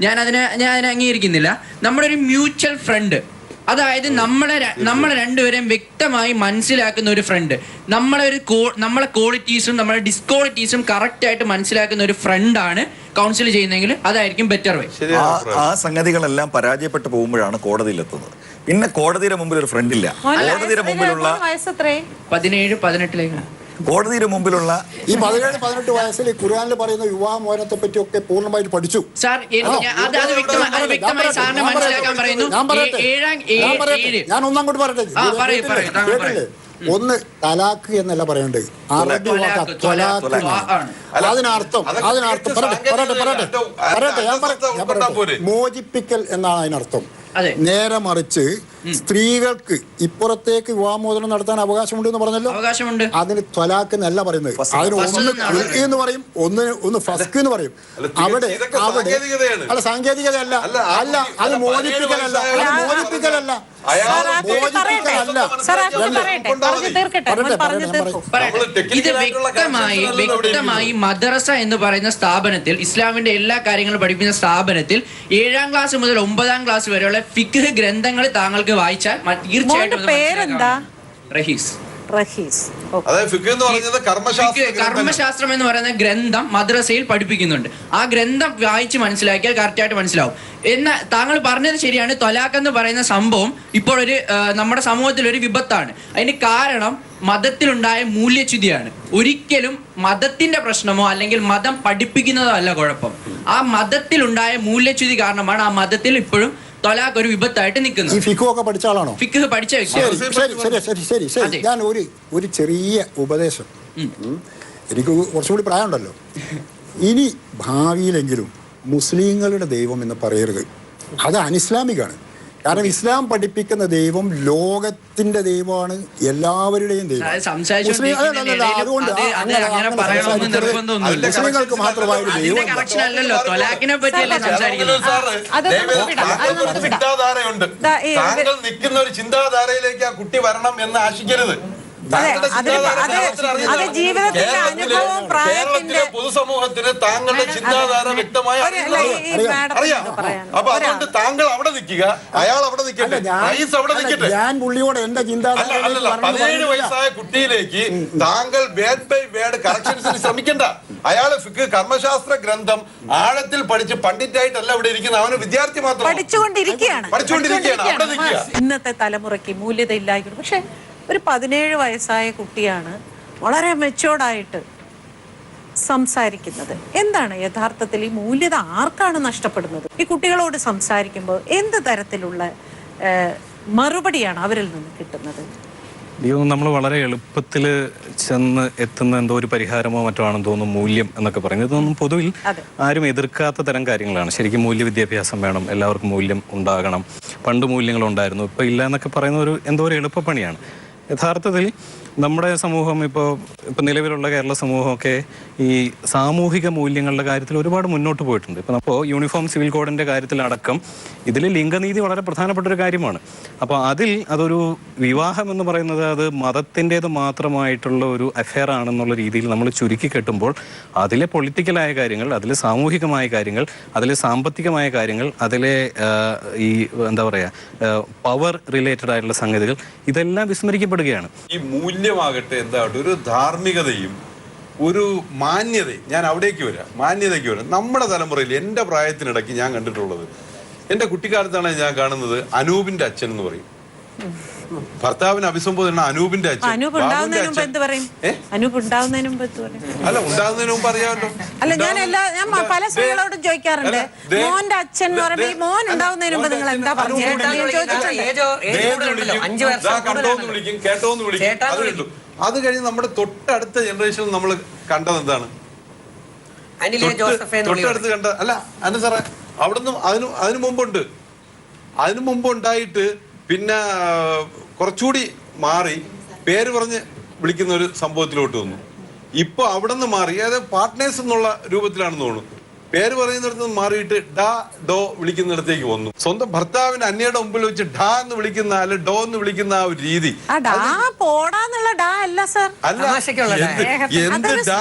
ഞാൻ അതിനെ അംഗീകരിക്കുന്നില്ല. നമ്മുടെ ഒരു മ്യൂച്വൽ ഫ്രണ്ട്, അതായത് നമ്മളെ രണ്ടുപേരെയും വ്യക്തമായി മനസ്സിലാക്കുന്ന ഒരു ഫ്രണ്ട്, നമ്മളെ ക്വാളിറ്റീസും നമ്മളെ ഡിസ്ക്വാളിറ്റീസും കറക്റ്റ് ആയിട്ട് മനസ്സിലാക്കുന്ന ഒരു ഫ്രണ്ടാണ് കൗൺസിൽ ചെയ്യുന്നതെങ്കിൽ അതായിരിക്കും ബെറ്റർ വേ. ആ സംഗതികളെല്ലാം പരാജയപ്പെട്ടു പോകുമ്പോഴാണ് കോടതിയിലെത്തുന്നത്. പിന്നെ കോടതിയുടെ മുമ്പിൽ ഒരു ഫ്രണ്ട് ഇല്ല. കോടതിയുടെ മുമ്പിലുള്ള 17-18 കോടതിയുടെ മുമ്പിലുള്ള ഈ 17-18 വയസ്സിൽ ഖുർആനിൽ പറയുന്ന വിവാഹമോചനത്തെ പറ്റിയൊക്കെ പൂർണ്ണമായിട്ട് പഠിച്ചു. സാർ അത് വ്യക്തമായി സാറിന് മനസ്സിലാക്കാൻ പറയുന്നു. ഞാൻ ഒന്നങ്ങോട്ട് പറയട്ടെ. ഒന്ന് തലാഖ് എന്നല്ല പറയണ്ടത്, അറബി വാക്ക് ത്വലാഖ്. അതിനർത്ഥം പറയട്ടെ, മോചിപ്പിക്കൽ എന്നാണ് അതിനർത്ഥം. നേരെ മറിച്ച് സ്ത്രീകൾക്ക് ഇപ്പുറത്തേക്ക് വിവാഹമോചനം നടത്താൻ അവകാശമുണ്ട് എന്ന് പറഞ്ഞല്ലോ. അവകാശമുണ്ട്. അതിന് ത്വലാഖ് എന്നല്ല പറയുന്നത്. അതിന് ഒന്ന് എന്ന് പറയും, ഒന്ന് ഫസ്ക് എന്ന് പറയും. അവിടെ അല്ല, സാങ്കേതികതയല്ല. അല്ല, അത് മോചിപ്പിക്കലല്ല. ഇത് വ്യക്തമായി മദ്രസ എന്ന് പറയുന്ന സ്ഥാപനത്തിൽ, ഇസ്ലാമിന്റെ എല്ലാ കാര്യങ്ങളും പഠിപ്പിക്കുന്ന സ്ഥാപനത്തിൽ 7ാം ക്ലാസ് മുതൽ 9ാം ക്ലാസ് വരെയുള്ള ഫിഖ് ഗ്രന്ഥങ്ങൾ താങ്കൾക്ക് വായിച്ചാൽ തീർച്ചയായിട്ടും കർമ്മശാസ്ത്രം എന്ന് പറയുന്ന ഗ്രന്ഥം മദ്രസയിൽ പഠിപ്പിക്കുന്നുണ്ട്. ആ ഗ്രന്ഥം വായിച്ച് മനസ്സിലാക്കിയാൽ കറക്റ്റായിട്ട് മനസ്സിലാവും. എന്നാൽ താങ്കൾ പറഞ്ഞത് ശരിയാണ്, ത്വലാഖ് എന്ന് പറയുന്ന സംഭവം ഇപ്പോൾ നമ്മുടെ സമൂഹത്തിൽ ഒരു വിപത്താണ്. അതിന് കാരണം മതത്തിലുണ്ടായ മൂല്യച്യുതിയാണ്. ഒരിക്കലും മതത്തിന്റെ പ്രശ്നമോ അല്ലെങ്കിൽ മതം പഠിപ്പിക്കുന്നതോ അല്ല കുഴപ്പം. ആ മതത്തിലുണ്ടായ മൂല്യച്യുതി കാരണമാണ് ആ മതത്തിൽ ഇപ്പോഴും ത്വലാഖ് ഒരു വിപത്തായിട്ട് നിൽക്കുന്നത്. ഈ ഫിഖ് ഒക്കെ പഠിച്ച ആളാണോ? ഫിഖ് പഠിച്ച ശരി. ഞാൻ ഒരു ചെറിയ ഉപദേശം, എനിക്ക് കുറച്ചുകൂടി പ്രായമുണ്ടല്ലോ. ഇനി ഭാവിയിലെങ്കിലും മുസ്ലിങ്ങളുടെ ദൈവം എന്ന് പറയരുത്. അത് അനിസ്ലാമികാണ്. കാരണം ഇസ്ലാം പഠിപ്പിക്കുന്ന ദൈവം ലോകത്തിന്റെ ദൈവമാണ്, എല്ലാവരുടെയും ദൈവം. അതുകൊണ്ട് മുസ്ലിങ്ങൾക്ക് മാത്രമായ ദൈവം താങ്കൾ നിൽക്കുന്ന ഒരു ചിന്താധാരയിലേക്ക് ആ കുട്ടി വരണം എന്ന് ആശിക്കരുത്. കേരളത്തിലെ പൊതുസമൂഹത്തിന് താങ്കളുടെ ചിന്താധാര വ്യക്തമായി അറിയാം. അപ്പൊ അതുകൊണ്ട് താങ്കൾ അവിടെ നിൽക്കുക, അയാൾ അവിടെ നിൽക്കട്ടെ, റയീസ് അവിടെ നിൽക്കട്ടെ. ഞാൻ പുള്ളിയോട് എന്റെ ചിന്താധാര 17 വയസ്സായ കുട്ടിയിലേക്ക് താങ്കൾ വേർഡ് ബൈ വേർഡ് കറക്ഷൻസിന് ശ്രമിക്കണ്ട. അയാള് ഫിഖ് കർമ്മശാസ്ത്ര ഗ്രന്ഥം ആഴത്തിൽ പഠിച്ച് പണ്ഡിറ്റായിട്ടല്ല ഇവിടെ ഇരിക്കുന്ന, അവന് വിദ്യാർത്ഥി മാത്രം പഠിച്ചുകൊണ്ടിരിക്കുകയാണ്. അവിടെ നിൽക്കുക. ഇന്നത്തെ തലമുറയ്ക്ക് മൂല്യത ഇല്ലായിരുന്നു. പക്ഷെ ഒരു 17 വയസ്സായ കുട്ടിയാണ് വളരെ മെച്ചോർഡായിട്ട് സംസാരിക്കുന്നത്. എന്താണ് യഥാർത്ഥത്തിൽ ഈ മൂല്യത ആർക്കാണ് നഷ്ടപ്പെടുന്നത്? ഈ കുട്ടികളോട് സംസാരിക്കുമ്പോൾ എന്ത് തരത്തിലുള്ള മറുപടിയാണ് അവരിൽ നിന്ന് കിട്ടുന്നത്? നമ്മൾ വളരെ എളുപ്പത്തിൽ ചെന്ന് എത്തുന്ന എന്തോ ഒരു പരിഹാരമോ മറ്റോ ആണെന്ന് തോന്നുന്നു മൂല്യം എന്നൊക്കെ പറയുന്നത്. ഇതൊന്നും പൊതുവിൽ ആരും എതിർക്കാത്ത തരം കാര്യങ്ങളാണ്. ശരിക്കും മൂല്യ വിദ്യാഭ്യാസം വേണം, എല്ലാവർക്കും മൂല്യം ഉണ്ടാകണം, പണ്ട് മൂല്യങ്ങൾ ഉണ്ടായിരുന്നു, ഇപ്പം ഇല്ല എന്നൊക്കെ പറയുന്ന എന്തോ ഒരു എളുപ്പപ്പണിയാണ്. യഥാർത്ഥത്തിൽ നമ്മുടെ സമൂഹം ഇപ്പോൾ നിലവിലുള്ള കേരള സമൂഹമൊക്കെ ഈ സാമൂഹിക മൂല്യങ്ങളുടെ കാര്യത്തിൽ ഒരുപാട് മുന്നോട്ട് പോയിട്ടുണ്ട്. ഇപ്പോൾ യൂണിഫോം സിവിൽ കോഡിൻ്റെ കാര്യത്തിലടക്കം ഇതിൽ ലിംഗനീതി വളരെ പ്രധാനപ്പെട്ട ഒരു കാര്യമാണ്. അപ്പോൾ അതൊരു വിവാഹം എന്ന് പറയുന്നത് അത് മതത്തിൻ്റേത് മാത്രമായിട്ടുള്ള ഒരു അഫെയർ ആണെന്നുള്ള രീതിയിൽ നമ്മൾ ചുരുക്കി കെട്ടുമ്പോൾ അതിലെ പൊളിറ്റിക്കലായ കാര്യങ്ങൾ, അതിലെ സാമൂഹികമായ കാര്യങ്ങൾ, അതിലെ സാമ്പത്തികമായ കാര്യങ്ങൾ, അതിലെ ഈ എന്താ പറയുക പവർ റിലേറ്റഡ് ആയിട്ടുള്ള സംഗതികൾ ഇതെല്ലാം വിസ്മരിക്കപ്പെടുകയാണ്. ഈ മൂല്യമാകട്ടെ എന്താകട്ടെ ഒരു ധാർമ്മികതയും ഒരു മാന്യതയും, ഞാൻ അവിടേക്ക് വരാം, മാന്യതയ്ക്ക് വരാം. നമ്മുടെ തലമുറയിൽ എൻ്റെ പ്രായത്തിനിടയ്ക്ക് ഞാൻ കണ്ടിട്ടുള്ളത്, എൻ്റെ കുട്ടിക്കാലത്താണ് ഞാൻ കാണുന്നത്, അനൂപിന്റെ അച്ഛൻ എന്ന് പറയും. ഭർത്താവിന് അഭിസംബോധന അനൂപിന്റെ അച്ഛൻ. അല്ല, ഉണ്ടാവുന്നതിന് മുമ്പ് അറിയാമല്ലോ. അല്ല, ഞാൻ പല സ്ത്രീകളോടും ചോദിക്കാറുണ്ട്, മോന്റെ അച്ഛൻ എന്ന് പറയുമ്പോ ഈ മോൻ ഉണ്ടാവുന്നതിന് മുമ്പ് നിങ്ങൾ എന്താ പറഞ്ഞത്? കേട്ടോന്ന് വിളിക്കും. അത് കഴിഞ്ഞ് നമ്മുടെ തൊട്ടടുത്ത ജനറേഷനിൽ നമ്മൾ കണ്ടത് എന്താണ്? തൊട്ടടുത്ത് കണ്ട അല്ല അല്ല സാറേ, അവിടുന്ന് അതിനു മുമ്പ് ഉണ്ടായിട്ട് പിന്നെ കുറച്ചുകൂടി മാറി പേര് പറഞ്ഞ് വിളിക്കുന്ന ഒരു സംഭവത്തിലോട്ട് വന്നു. ഇപ്പൊ അവിടെ നിന്ന് മാറി, അതായത് പാർട്ട്നേഴ്സ് എന്നുള്ള രൂപത്തിലാണെന്ന് തോന്നുന്നു. പേര് പറയുന്നിടത്ത് നിന്ന് മാറിയിട്ട് ഡാ ഡോ വിളിക്കുന്നിടത്തേക്ക് വന്നു. സ്വന്തം ഭർത്താവിന് അന്യയുടെ മുമ്പിൽ വെച്ച് ഡാ എന്ന് വിളിക്കുന്ന അല്ലെ ഡോ എന്ന് വിളിക്കുന്ന ആ ഒരു രീതി പോടാന്നുള്ള ഡാ അല്ല സർ, അല്ല എന്ത് ഡാ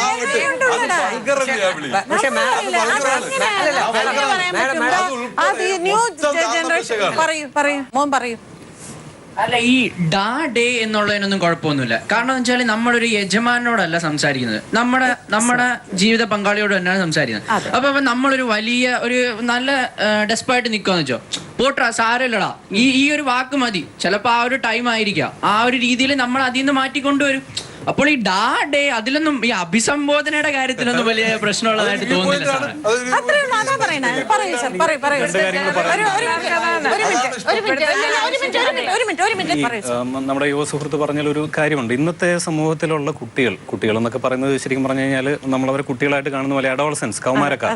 പറയൂ. അല്ല, ഈ ഡാ ഡേ എന്നുള്ളതിനൊന്നും കുഴപ്പമൊന്നുമില്ല. കാരണം എന്ന് വെച്ചാൽ നമ്മളൊരു യജമാനോടല്ല സംസാരിക്കുന്നത്, നമ്മുടെ ജീവിത പങ്കാളിയോട് തന്നെയാണ് സംസാരിക്കുന്നത്. അപ്പൊ നമ്മളൊരു വലിയ ഒരു നല്ല ഡെസ്പായിട്ട് നിൽക്കാന്ന് വെച്ചോ, പോട്ടാ സാരല്ലടാ, ഈ ഒരു വാക്ക് മതി, ചിലപ്പോ ആ ഒരു ടൈം ആയിരിക്കാം, ആ ഒരു രീതിയിൽ നമ്മൾ അതിൽ നിന്ന് മാറ്റിക്കൊണ്ടുവരും. അപ്പോൾ ഈ ഡാ ഡേ അതിലൊന്നും ഈ അഭിസംബോധനയുടെ കാര്യത്തിലൊന്നും വലിയ പ്രശ്നമുള്ളതായിട്ട് തോന്നുന്നില്ല. നമ്മുടെ യുവ സുഹൃത്ത് പറഞ്ഞാൽ ഒരു കാര്യമുണ്ട്. ഇന്നത്തെ സമൂഹത്തിലുള്ള കുട്ടികൾ എന്നൊക്കെ പറയുന്നത് ശരിക്കും പറഞ്ഞു കഴിഞ്ഞാൽ നമ്മളവരെ കുട്ടികളായിട്ട് കാണുന്ന പോലെ അഡോളസൻസ്, കൗമാരക്കാർ,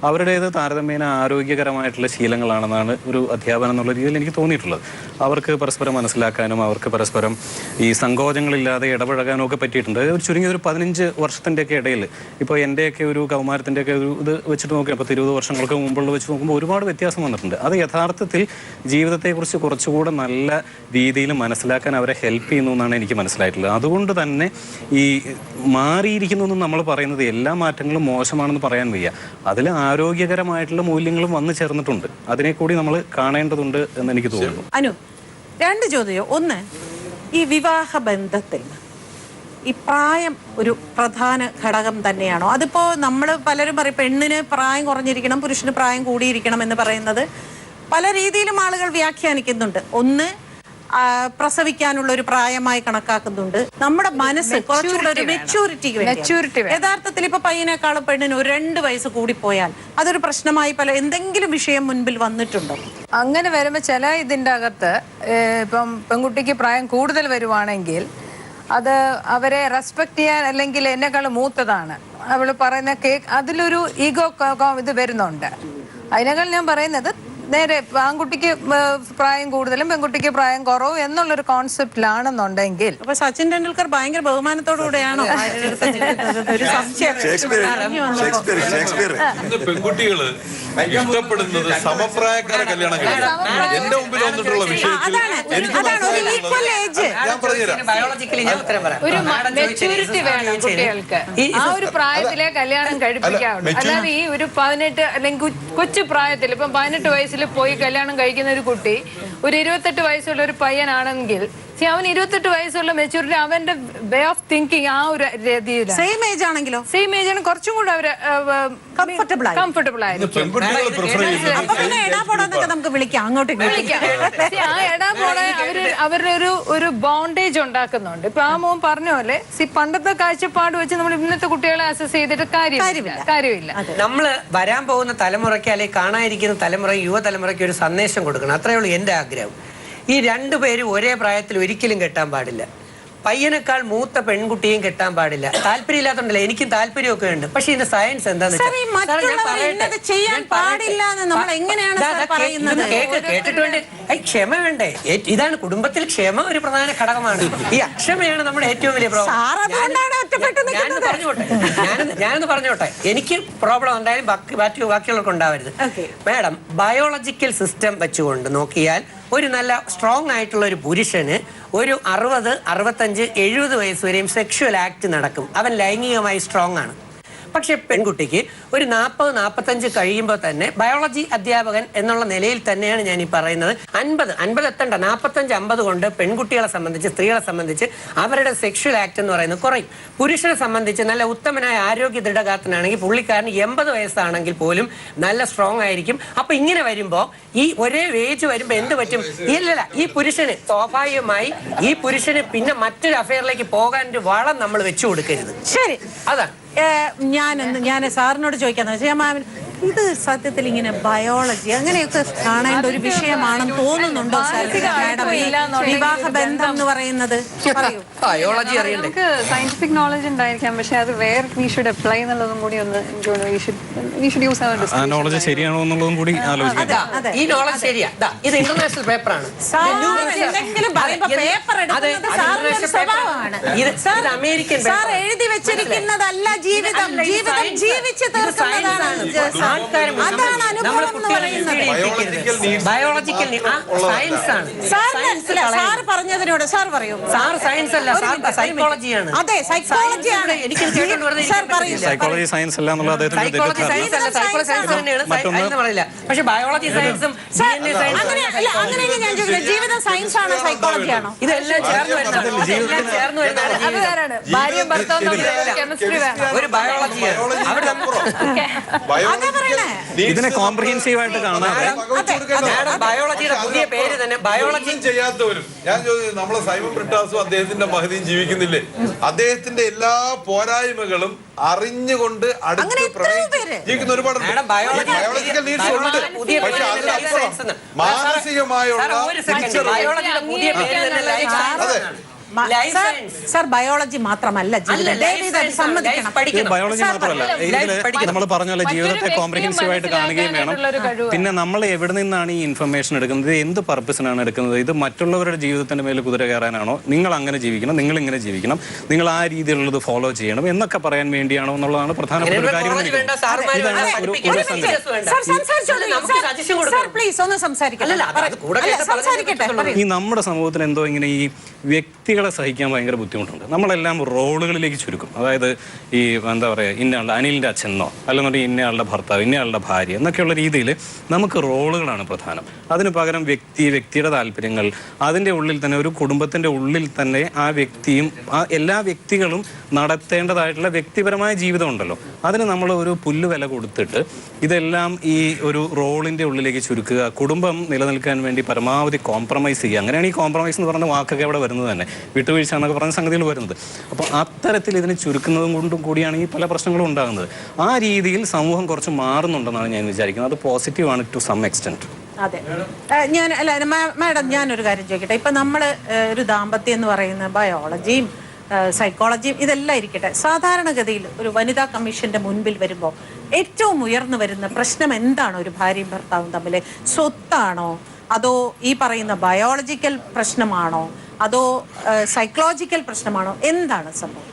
അവരുടേത് താരതമ്യേന ആരോഗ്യകരമായിട്ടുള്ള ശീലങ്ങളാണെന്നാണ് ഒരു അധ്യാപനം എന്നുള്ള രീതിയിൽ എനിക്ക് തോന്നിയിട്ടുള്ളത്. അവർക്ക് പരസ്പരം മനസ്സിലാക്കാനും അവർക്ക് പരസ്പരം ഈ സങ്കോചങ്ങളില്ലാതെ ഇടപഴകാനും ഒക്കെ പറ്റിയിട്ടുണ്ട്. ഒരു ചുരുങ്ങിയ ഒരു 15 വർഷത്തിൻ്റെയൊക്കെ ഇടയിൽ ഇപ്പോൾ എൻ്റെയൊക്കെ ഒരു കൗമാരത്തിൻ്റെയൊക്കെ ഒരു ഇത് വെച്ചിട്ട് നോക്കിയാൽ 10-20 വർഷങ്ങൾക്ക് മുമ്പുള്ള വെച്ച് നോക്കുമ്പോൾ ഒരുപാട് വ്യത്യാസം വന്നിട്ടുണ്ട്. അത് യഥാർത്ഥത്തിൽ ജീവിതത്തെക്കുറിച്ച് കുറച്ചുകൂടെ നല്ല രീതിയിൽ മനസ്സിലാക്കാൻ അവരെ ഹെൽപ്പ് ചെയ്യുന്നു എന്നാണ് എനിക്ക് മനസ്സിലായിട്ടുള്ളത്. അതുകൊണ്ട് തന്നെ ഈ മാറിയിരിക്കുന്നു എന്ന് നമ്മൾ പറയുന്നത് എല്ലാ മാറ്റങ്ങളും മോശമാണെന്ന് പറയാൻ വയ്യ. അതിൽ ആരോഗ്യകരമായിട്ടുള്ള മൂല്യങ്ങളും വന്നു ചേർന്നിട്ടുണ്ട്. അതിനെ കൂടി നമ്മൾ കാണേണ്ടതുണ്ട് എന്ന് എനിക്ക് തോന്നുന്നു. അനു, 2 ചോദ്യം. ഒന്ന്, ഈ വിവാഹ ബന്ധത്തിൽ ഈ പ്രായം ഒരു പ്രധാന ഘടകം തന്നെയാണോ? അതിപ്പോ നമ്മൾ പലരും പറയും പെണ്ണിന് പ്രായം കുറഞ്ഞിരിക്കണം, പുരുഷന് പ്രായം കൂടിയിരിക്കണം എന്ന് പറയുന്നത് പല രീതിയിലും ആളുകൾ വ്യാഖ്യാനിക്കുന്നുണ്ട്. ഒന്ന്, പ്രസവിക്കാനുള്ള ഒരു പ്രായമായി കണക്കാക്കുന്നുണ്ട്. നമ്മുടെ മനസ്സ് കുറച്ചുകൂടെ ഒരു മെച്യൂരിറ്റി. യഥാർത്ഥത്തിൽ ഇപ്പൊ പയ്യനേക്കാളും പെണ്ണിന് ഒരു 2 വയസ്സ് കൂടിപ്പോയാൽ അതൊരു പ്രശ്നമായി എന്തെങ്കിലും വിഷയം മുൻപിൽ വന്നിട്ടുണ്ടോ? അങ്ങനെ വരുമ്പോ ചില ഇതിന്റെ അകത്ത് ഇപ്പം പെൺകുട്ടിക്ക് പ്രായം കൂടുതൽ വരുവാണെങ്കിൽ അത് അവരെ റെസ്പെക്ട് ചെയ്യാൻ, അല്ലെങ്കിൽ എന്നെക്കാളും മൂത്തതാണ് അവള് പറയുന്ന അതിലൊരു ഈഗോ ഇത് വരുന്നുണ്ട്. അതിനേക്കാൾ ഞാൻ പറയുന്നത് നേരെ ആൺകുട്ടിക്ക് പ്രായം കൂടുതലും പെൺകുട്ടിക്ക് പ്രായം കുറവും എന്നുള്ളൊരു കോൺസെപ്റ്റിലാണെന്നുണ്ടെങ്കിൽ അപ്പൊ സച്ചിൻ ടെണ്ടുൽക്കർ ഭയങ്കര ബഹുമാനത്തോടുകൂടെയാണോ? പെൺകുട്ടികള് ഇഷ്ടപ്പെടുന്നത് സമപ്രായക്കാരെ കല്യാണം കഴിക്കണം. എന്റെ മുമ്പിൽ വന്നിട്ടുള്ള വിഷയത്തിൽ ഒരു മെച്യൂരിറ്റി വേണം കുട്ടികൾക്ക്. ആ ഒരു പ്രായത്തിലെ കല്യാണം കഴിപ്പിക്കാവുള്ളൂ. അല്ലാതെ ഈ ഒരു 18 അല്ലെങ്കിൽ കൊച്ചു പ്രായത്തിൽ ഇപ്പം 18 വയസ്സിൽ പോയി കല്യാണം കഴിക്കുന്ന ഒരു കുട്ടി ഒരു 28 വയസ്സുള്ള ഒരു പയ്യനാണെങ്കിൽ അവൻ 28 വയസ്സുള്ള മെച്യൂരിറ്റി, അവന്റെ വേ ഓഫ് തിങ്കിങ് ആ ഒരു രീതിയിലാണ്. സെയിം ഏജ് ആണെങ്കിലോ? സെയിം ഏജ് ആണ്, കുറച്ചും കൂടെ അവര് കംഫർട്ടബിൾ ആയിരിക്കും. നമുക്ക് വിളിക്കാം, അങ്ങോട്ടേക്ക് വിളിക്കാം. ആ എടാപോടെ അവരുടെ ഒരു ബോണ്ടേജ് ഉണ്ടാക്കുന്നുണ്ട്. ഇപ്പൊ ആ മോൻ പറഞ്ഞ പോലെ പണ്ടത്തെ കാഴ്ചപ്പാട് വെച്ച് നമ്മൾ ഇന്നത്തെ കുട്ടികളെ അസസ് ചെയ്തിട്ട് കാര്യമില്ല. നമ്മള് വരാൻ പോകുന്ന തലമുറയ്ക്ക് അല്ലെങ്കിൽ കാണാതിരിക്കുന്ന തലമുറ, യുവതലമുറയ്ക്ക് ഒരു സന്ദേശം കൊടുക്കണം. അത്രയേ ഉള്ളൂ എന്റെ ആഗ്രഹം. ഈ 2 പേരും ഒരേ പ്രായത്തിൽ ഒരിക്കലും കെട്ടാൻ പാടില്ല. പയ്യനേക്കാൾ മൂത്ത പെൺകുട്ടിയും കെട്ടാൻ പാടില്ല. താല്പര്യമില്ലാത്തോണ്ടല്ല, എനിക്കും താല്പര്യമൊക്കെ ഉണ്ട്. പക്ഷെ ഇതിന്റെ സയൻസ് എന്താന്ന് കേട്ടിട്ടുണ്ട്. ക്ഷമ വേണ്ടേ? ഇതാണ് കുടുംബത്തിൽ ക്ഷമ ഒരു പ്രധാന ഘടകമാണ്. ഈ അക്ഷമയാണ് നമ്മുടെ ഏറ്റവും വലിയ പ്രോബ്ലം. ഞാനൊന്ന് പറഞ്ഞോട്ടെ. എനിക്ക് പ്രോബ്ലം ഉണ്ടായാലും ബാക്കിയുള്ളവർക്ക് ഉണ്ടാവരുത്. മാഡം, ബയോളജിക്കൽ സിസ്റ്റം വെച്ചുകൊണ്ട് നോക്കിയാൽ ഒരു നല്ല സ്ട്രോങ് ആയിട്ടുള്ള ഒരു പുരുഷന് ഒരു 60, 65, 70 വയസ്സ് വരെയും സെക്ഷുവൽ ആക്ട് നടക്കും. അവൻ ലൈംഗികമായി സ്ട്രോങ് ആണ്. പക്ഷെ പെൺകുട്ടിക്ക് ഒരു 40, 45 കഴിയുമ്പോൾ തന്നെ ബയോളജി അധ്യാപകൻ എന്നുള്ള നിലയിൽ തന്നെയാണ് ഞാൻ ഈ പറയുന്നത്. 50 എത്തണ്ട, 45, 50 കൊണ്ട് പെൺകുട്ടികളെ സംബന്ധിച്ച്, സ്ത്രീകളെ സംബന്ധിച്ച് അവരുടെ സെക്ഷുവൽ ആക്ട് എന്ന് പറയുന്നത് കുറയും. പുരുഷനെ സംബന്ധിച്ച് നല്ല ഉത്തമനായ ആരോഗ്യ ദൃഢഗാത്രനാണെങ്കിൽ പുള്ളിക്കാരന് 80 വയസ്സാണെങ്കിൽ പോലും നല്ല സ്ട്രോങ് ആയിരിക്കും. അപ്പൊ ഇങ്ങനെ വരുമ്പോ ഈ ഒരേ ഏജ് വരുമ്പോ എന്ത് പറ്റും? ഇല്ലല്ല, ഈ പുരുഷന് സ്വാഭാവികമായി ഈ പുരുഷന് പിന്നെ മറ്റൊരു അഫെയറിലേക്ക് പോകാൻ ഒരു വളം നമ്മൾ വെച്ചു കൊടുക്കരുത്. ശരി, അതാണ് ഞാൻ സാറിനോട് ചോദിക്കാന്ന് വെച്ചാൽ, ഇത് സത്യത്തിൽ ഇങ്ങനെ ബയോളജി അങ്ങനെയൊക്കെ കാണേണ്ട ഒരു വിഷയമാണെന്ന് തോന്നുന്നുണ്ടോ സാർ? വിവാഹ ബന്ധം എന്ന് പറയുന്നത് ബയോളജി അറിയണ്ടേ? നമുക്ക് സയന്റിഫിക് നോളജ് ഉണ്ടായിരിക്കാം, പക്ഷെ അത് വേർ വി ഷുഡ് അപ്ലൈ എന്നുള്ളതും കൂടി ഒന്ന് നോളജ് ശരിയാണോ എന്നുള്ളതും കൂടി ആലോചിക്കാം. ഈ നോളജ് ശരിയാ. ഇത് ഇന്റർനാഷണൽ പേപ്പറാണ്. ഒരു സ്വഭാവമാണ്. ഇത് അമേരിക്കൻ സാർ എഴുതി വെച്ചിരിക്കുന്നതല്ല ജീവിതം. ജീവിതം ജീവിച്ച് തീർക്കുന്നതാണ്. അതാണ് അനുഭവം എന്ന് പറയുന്നത്. ബയോളജിക്കൽ സയൻസ് ആണ്. സാർ പറഞ്ഞതിനോട് സാർ പറയൂ. സാർ സയൻസ് അല്ല, സൈക്കോളജിയാണ്. അതെ, സൈക്കോളജിയാണ്. എനിക്ക് സൈക്കോളജി സയൻസ് അല്ല എന്നുള്ള അദ്ദേഹത്തിന്റെ സൈക്കോളജി സയൻസ് അല്ല, സൈക്കോളജി സയൻസ് തന്നെയാണ്, എന്ന് പറയില്ല. പക്ഷെ ബയോളജി സയൻസും അങ്ങനെയെങ്കിൽ ഞാൻ ചോദിക്കുന്നത്, ജീവിതം സയൻസ് ആണോ സൈക്കോളജി ആണോ? ഇതെല്ലാം ചേർന്ന് വരുന്നതാണ്. ഭാര്യയും ഭർത്താവും കെമിസ്ട്രി വേണം, ഒരു ബയോളജിയാണ്. ഇതിനെ കോംപ്രിഹെൻസീവ് ആയിട്ട് കാണാതെ ബയോളജിയുടെ പുതിയ പേര് തന്നെ ബയോളജി ചെയ്യാത്തവരും. ഞാൻ ചോദിച്ചു, നമ്മളെ സൈമൺ ബ്രിട്ടാസും അദ്ദേഹത്തിന്റെ മഹതിയും ജീവിക്കുന്നില്ലേ? അദ്ദേഹത്തിന്റെ എല്ലാ പോരായ്മകളും അറിഞ്ഞുകൊണ്ട് അടുത്ത് ജീവിക്കുന്ന ഒരുപാട് ബയോളജിക്കൽ നീഡ്സ് ഉണ്ട്. പക്ഷെ അതിനപ്പുറം മാനസികമായുള്ള സാർ ബയോളജി മാത്രമല്ല ബയോളജി മാത്രമല്ല, നമ്മൾ പറഞ്ഞ പോലെ ജീവിതത്തെ കോംപ്രിഹെൻസീവ് ആയിട്ട് കാണുകയും വേണം. പിന്നെ നമ്മൾ എവിടെ നിന്നാണ് ഈ ഇൻഫർമേഷൻ എടുക്കുന്നത്, എന്ത് പർപ്പസിനാണ് എടുക്കുന്നത്, ഇത് മറ്റുള്ളവരുടെ ജീവിതത്തിന്റെ മേലെ കുതിര കയറാനാണോ, നിങ്ങൾ അങ്ങനെ ജീവിക്കണം, നിങ്ങൾ ഇങ്ങനെ ജീവിക്കണം, നിങ്ങൾ ആ രീതിയിലുള്ളത് ഫോളോ ചെയ്യണം എന്നൊക്കെ പറയാൻ വേണ്ടിയാണോ എന്നുള്ളതാണ് പ്രധാനപ്പെട്ട ഒരു കാര്യം. ഈ നമ്മുടെ സമൂഹത്തിൽ എന്തോ ഇങ്ങനെ ഈ വ്യക്തികളെ സഹിക്കാൻ ഭയങ്കര ബുദ്ധിമുട്ടുണ്ട്. നമ്മളെല്ലാം റോളുകളിലേക്ക് ചുരുക്കും. അതായത് ഈ എന്താ പറയുക, ഇന്നയാളുടെ അനിലിൻ്റെ അച്ഛനോ അല്ലെന്നുണ്ടെങ്കിൽ ഇന്നയാളുടെ ഭർത്താവ്, ഇന്നയാളുടെ ഭാര്യ എന്നൊക്കെയുള്ള രീതിയിൽ നമുക്ക് റോളുകളാണ് പ്രധാനം. അതിന് പകരം വ്യക്തിയുടെ താല്പര്യങ്ങൾ, അതിൻ്റെ ഉള്ളിൽ തന്നെ ഒരു കുടുംബത്തിൻ്റെ ഉള്ളിൽ തന്നെ ആ വ്യക്തിയും എല്ലാ വ്യക്തികളും നടത്തേണ്ടതായിട്ടുള്ള വ്യക്തിപരമായ ജീവിതം ഉണ്ടല്ലോ, അതിന് നമ്മൾ ഒരു പുല്ല് വില കൊടുത്തിട്ട് ഇതെല്ലാം ഈ ഒരു റോളിൻ്റെ ഉള്ളിലേക്ക് ചുരുക്കുക. കുടുംബം നിലനിൽക്കാൻ വേണ്ടി പരമാവധി കോംപ്രമൈസ് ചെയ്യുക. അങ്ങനെയാണ് ഈ കോംപ്രമൈസ് എന്ന് പറയുന്ന വാക്കൊക്കെ അവിടെ വരുന്നത് തന്നെ, വിട്ടുവീഴ്ച എന്നൊക്കെ പറഞ്ഞ സംഗതികൾ വരുന്നത്. അപ്പോൾ അത്തരത്തിൽ ഇതിനെ ചുരുക്കുന്നതും കൊണ്ടും കൂടിയാണ് ഈ പല പ്രശ്നങ്ങളും ഉണ്ടാകുന്നത്. ആ രീതിയിൽ സമൂഹം കുറച്ച് മാറുന്നുണ്ടെന്നാണ് ഞാൻ വിചാരിക്കുന്നത്. അത് പോസിറ്റീവാണ് ടു സം എക്സ്റ്റെന്റ്. അതെ, മാഡം ഞാനൊരു കാര്യം ചോദിക്കട്ടെ. ഇപ്പം നമ്മൾ ഒരു ദാമ്പത്യം എന്ന് പറയുന്ന ബയോളജിയും സൈക്കോളജിയും ഇതെല്ലാം ഇരിക്കട്ടെ, സാധാരണഗതിയിൽ ഒരു വനിതാ കമ്മീഷന്റെ മുൻപിൽ വരുമ്പോൾ ഏറ്റവും ഉയർന്നു വരുന്ന പ്രശ്നം എന്താണ്? ഒരു ഭാര്യയും ഭർത്താവും തമ്മിൽ സ്വത്താണോ, അതോ ഈ പറയുന്ന ബയോളജിക്കൽ പ്രശ്നമാണോ, അതോ സൈക്കോളജിക്കൽ പ്രശ്നമാണോ, എന്താണ് സംഭവം?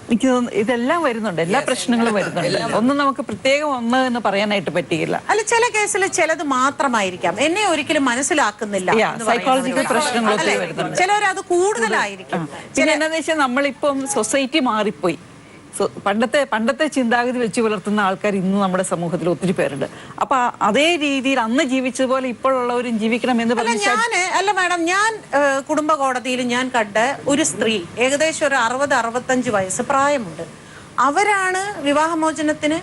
എനിക്ക് തോന്നുന്നു ഇതെല്ലാം വരുന്നുണ്ട്, എല്ലാ പ്രശ്നങ്ങളും വരുന്നുണ്ട്. ഒന്നും നമുക്ക് പ്രത്യേകം ഒന്ന് എന്ന് പറയാനായിട്ട് പറ്റിയില്ല. അല്ല, ചില കേസിൽ ചിലത് മാത്രമായിരിക്കാം, എന്നെ ഒരിക്കലും മനസ്സിലാക്കുന്നില്ല, സൈക്കോളജിക്കൽ പ്രശ്നങ്ങളൊക്കെ വരുന്നുണ്ട്. ചിലവരത് കൂടുതലായിരിക്കും. പിന്നെ എന്താണെന്ന് വെച്ചാൽ നമ്മളിപ്പം സൊസൈറ്റി മാറിപ്പോയി. പണ്ടത്തെ ചിന്താഗതി വെച്ച് പുലർത്തുന്ന ആൾക്കാർ ഇന്ന് നമ്മുടെ സമൂഹത്തിൽ ഒത്തിരി പേരുണ്ട്. അപ്പൊ അതേ രീതിയിൽ അന്ന് ജീവിച്ചതുപോലെ ഇപ്പോഴുള്ളവരും ജീവിക്കണം എന്ന് പറഞ്ഞാൽ അല്ല മാഡം, ഞാൻ കുടുംബ കോടതിയിൽ ഞാൻ കണ്ട ഒരു സ്ത്രീ ഏകദേശം ഒരു 60-65 വയസ്സ് പ്രായമുണ്ട്. അവരാണ് വിവാഹമോചനത്തിന്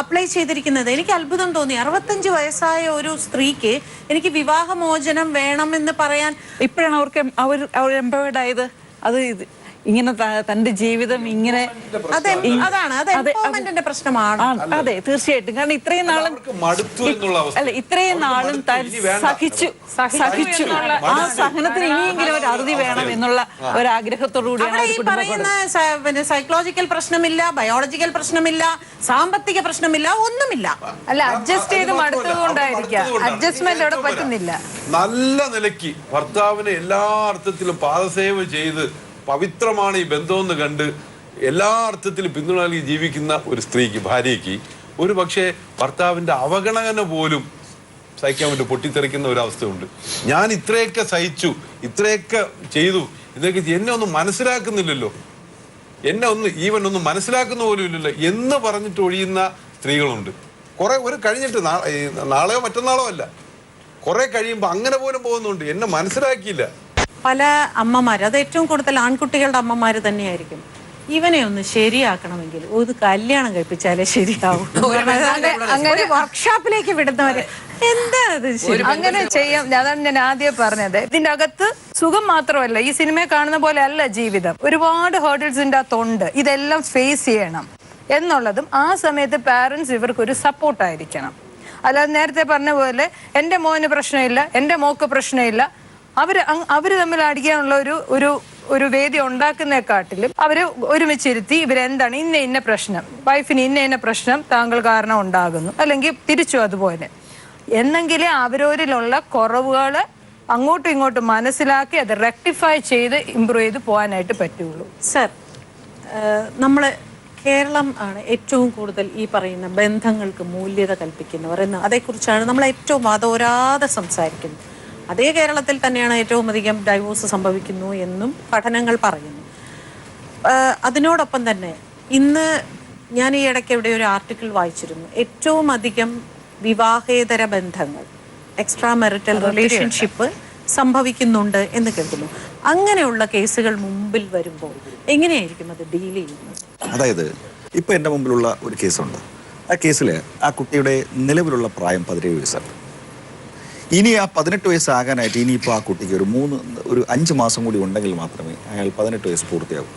അപ്ലൈ ചെയ്തിരിക്കുന്നത്. എനിക്ക് അത്ഭുതം തോന്നി. 65 വയസ്സായ ഒരു സ്ത്രീക്ക് എനിക്ക് വിവാഹമോചനം വേണമെന്ന് പറയാൻ ഇപ്പോഴാണ് അവർ എംപവേർഡ് ആയത്. അത് ഇങ്ങനെ തന്റെ ജീവിതം ഇങ്ങനെ പ്രശ്നമാണ്. അതെ, തീർച്ചയായിട്ടും. കാരണം ഇത്രയും നാളും സഹിച്ചു ആ സഹനത്തിന് ഇനിയെങ്കിലും ഒരു അറുതി വേണം എന്നുള്ള ഒരു ആഗ്രഹത്തോടു കൂടിയാണ്. സൈക്കോളജിക്കൽ പ്രശ്നമില്ല, ബയോളജിക്കൽ പ്രശ്നമില്ല, സാമ്പത്തിക പ്രശ്നമില്ല, ഒന്നുമില്ല. അല്ല, അഡ്ജസ്റ്റ് ചെയ്ത് മടുത്തതുകൊണ്ടായിരിക്കാം അഡ്ജസ്റ്റ്മെന്റ് അവിടെ പറ്റുന്നില്ല. നല്ല നിലയ്ക്ക് ഭർത്താവിനെ എല്ലാ അർത്ഥത്തിലും പാദസേവ ചെയ്ത് പവിത്രമാണ് ഈ ബന്ധമെന്ന് കണ്ട് എല്ലാ അർത്ഥത്തിലും പിന്തുണ നൽകി ജീവിക്കുന്ന ഒരു സ്ത്രീക്ക്, ഭാര്യയ്ക്ക് ഒരു പക്ഷേ ഭർത്താവിൻ്റെ അവഗണന പോലും സഹിക്കാൻ വേണ്ടി പൊട്ടിത്തെറിക്കുന്ന ഒരവസ്ഥയുണ്ട്. ഞാൻ ഇത്രയൊക്കെ സഹിച്ചു, ഇത്രയൊക്കെ ചെയ്തു, ഇതൊക്കെ എന്നെ ഒന്നും മനസ്സിലാക്കുന്നില്ലല്ലോ, എന്നെ ഒന്നും മനസ്സിലാക്കുന്ന പോലും ഇല്ലല്ലോ എന്ന് പറഞ്ഞിട്ട് ഒഴിയുന്ന സ്ത്രീകളുണ്ട്. ഒരു കഴിഞ്ഞിട്ട് നാളെയോ മറ്റന്നാളോ അല്ല, കുറെ കഴിയുമ്പോൾ അങ്ങനെ പോലും പോകുന്നുണ്ട്, എന്നെ മനസ്സിലാക്കിയില്ല. പല അമ്മമാർ, അത് ഏറ്റവും കൂടുതൽ ആൺകുട്ടികളുടെ അമ്മമാർ തന്നെയായിരിക്കും, ഇവനെ ഒന്ന് ശരിയാക്കണമെങ്കിൽ ഒരു കല്യാണം കഴിപ്പിച്ചാലേ ശരിയാവും. അങ്ങനെ വർക്ക്ഷോപ്പിലേക്ക് വിടുന്നവര് എന്താണ് അങ്ങനെ ചെയ്യാം. അതാണ് ഞാൻ ആദ്യം പറഞ്ഞത്. ഇതിന്റെ അകത്ത് സുഖം മാത്രമല്ല, ഈ സിനിമയെ കാണുന്ന പോലെ അല്ല ജീവിതം. ഒരുപാട് ഹേർഡിൽസിന്റെ അകത്തുണ്ട്. ഇതെല്ലാം ഫേസ് ചെയ്യണം എന്നുള്ളതും ആ സമയത്ത് പാരന്റ്സ് ഇവർക്കൊരു സപ്പോർട്ടായിരിക്കണം. അല്ലാതെ നേരത്തെ പറഞ്ഞ പോലെ എൻ്റെ മോന് പ്രശ്നമില്ല, എൻ്റെ മോക്ക് പ്രശ്നമില്ല, അവര് തമ്മിൽ അടിക്കാനുള്ള ഒരു വേദി ഉണ്ടാക്കുന്നതിനെക്കാട്ടിലും അവര് ഒരുമിച്ചിരുത്തി ഇവരെന്താണ് ഇന്ന പ്രശ്നം, വൈഫിന് ഇന്ന പ്രശ്നം താങ്കൾ കാരണം ഉണ്ടാകുന്നു, അല്ലെങ്കിൽ തിരിച്ചു അതുപോലെ എന്നെങ്കിലേ അവരോരിലുള്ള കുറവുകള് അങ്ങോട്ടും ഇങ്ങോട്ടും മനസ്സിലാക്കി അത് റെക്ടിഫൈ ചെയ്ത് ഇമ്പ്രൂവ് ചെയ്ത് പോകാനായിട്ട് പറ്റുള്ളൂ. സർ, നമ്മൾ കേരളം ആണ് ഏറ്റവും കൂടുതൽ ഈ പറയുന്ന ബന്ധങ്ങൾക്ക് മൂല്യത കൽപ്പിക്കുന്നവർ എന്ന് അതേക്കുറിച്ചാണ് നമ്മൾ ഏറ്റവും വാദോരാതെ സംസാരിക്കുന്നത്. അതേ കേരളത്തിൽ തന്നെയാണ് ഏറ്റവും അധികം ഡൈവോഴ്സ് സംഭവിക്കുന്നു എന്നും പഠനങ്ങൾ പറയുന്നു. അതിനോടൊപ്പം തന്നെ ഇന്ന് ഞാൻ ഈ ഇടയ്ക്ക് എവിടെ ഒരു ആർട്ടിക്കിൾ വായിച്ചിരുന്നു, ഏറ്റവും അധികം വിവാഹേതര ബന്ധങ്ങൾ, എക്സ്ട്രാ മെറിറ്റൽ റിലേഷൻഷിപ്പ് സംഭവിക്കുന്നുണ്ട് എന്ന് കേൾക്കുന്നു. അങ്ങനെയുള്ള കേസുകൾ മുമ്പിൽ വരുമ്പോൾ എങ്ങനെയായിരിക്കും അത് ഡീൽ ചെയ്യുന്നത്? അതായത് ഇപ്പൊ എൻ്റെ മുമ്പിലുള്ള ഒരു കേസുണ്ട്. ആ കേസിൽ ആ കുട്ടിയുടെ നിലവിലുള്ള പ്രായം 17 വയസ്സാണ്. ഇനി ആ 18 വയസ്സാകാനായിട്ട് ഇനിയിപ്പോൾ ആ കുട്ടിക്ക് ഒരു 5 മാസം കൂടി ഉണ്ടെങ്കിൽ മാത്രമേ അയാൾ 18 വയസ്സ് പൂർത്തിയാകൂ.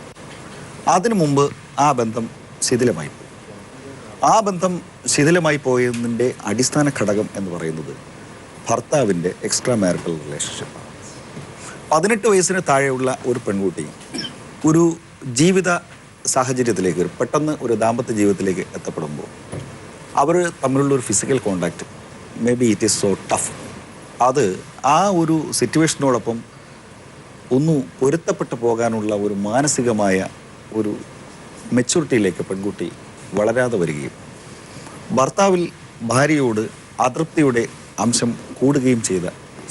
അതിനു മുമ്പ് ആ ബന്ധം ശിഥിലമായി പോയി. ആ ബന്ധം ശിഥിലമായി പോയതിൻ്റെ അടിസ്ഥാന ഘടകം എന്ന് പറയുന്നത് ഭർത്താവിൻ്റെ എക്സ്ട്രാ മാരിറ്റൽ റിലേഷൻഷിപ്പാണ്. 18 വയസ്സിന് താഴെയുള്ള ഒരു പെൺകുട്ടി ഒരു ജീവിത സാഹചര്യത്തിലേക്ക് പെട്ടെന്ന് ഒരു ദാമ്പത്യ ജീവിതത്തിലേക്ക് എത്തപ്പെടുമ്പോൾ അവർ തമ്മിലുള്ള ഒരു physical contact may be it is so tough. അത് ആ ഒരു സിറ്റുവേഷനോടൊപ്പം ഒന്ന് പൊരുത്തപ്പെട്ടു പോകാനുള്ള ഒരു മാനസികമായ ഒരു മെച്യൂരിറ്റിയിലേക്ക് പെൺകുട്ടി വളരാതെ വരികയും ഭർത്താവിൽ ഭാര്യയോട് അതൃപ്തിയുടെ അംശം കൂടുകയും ചെയ്ത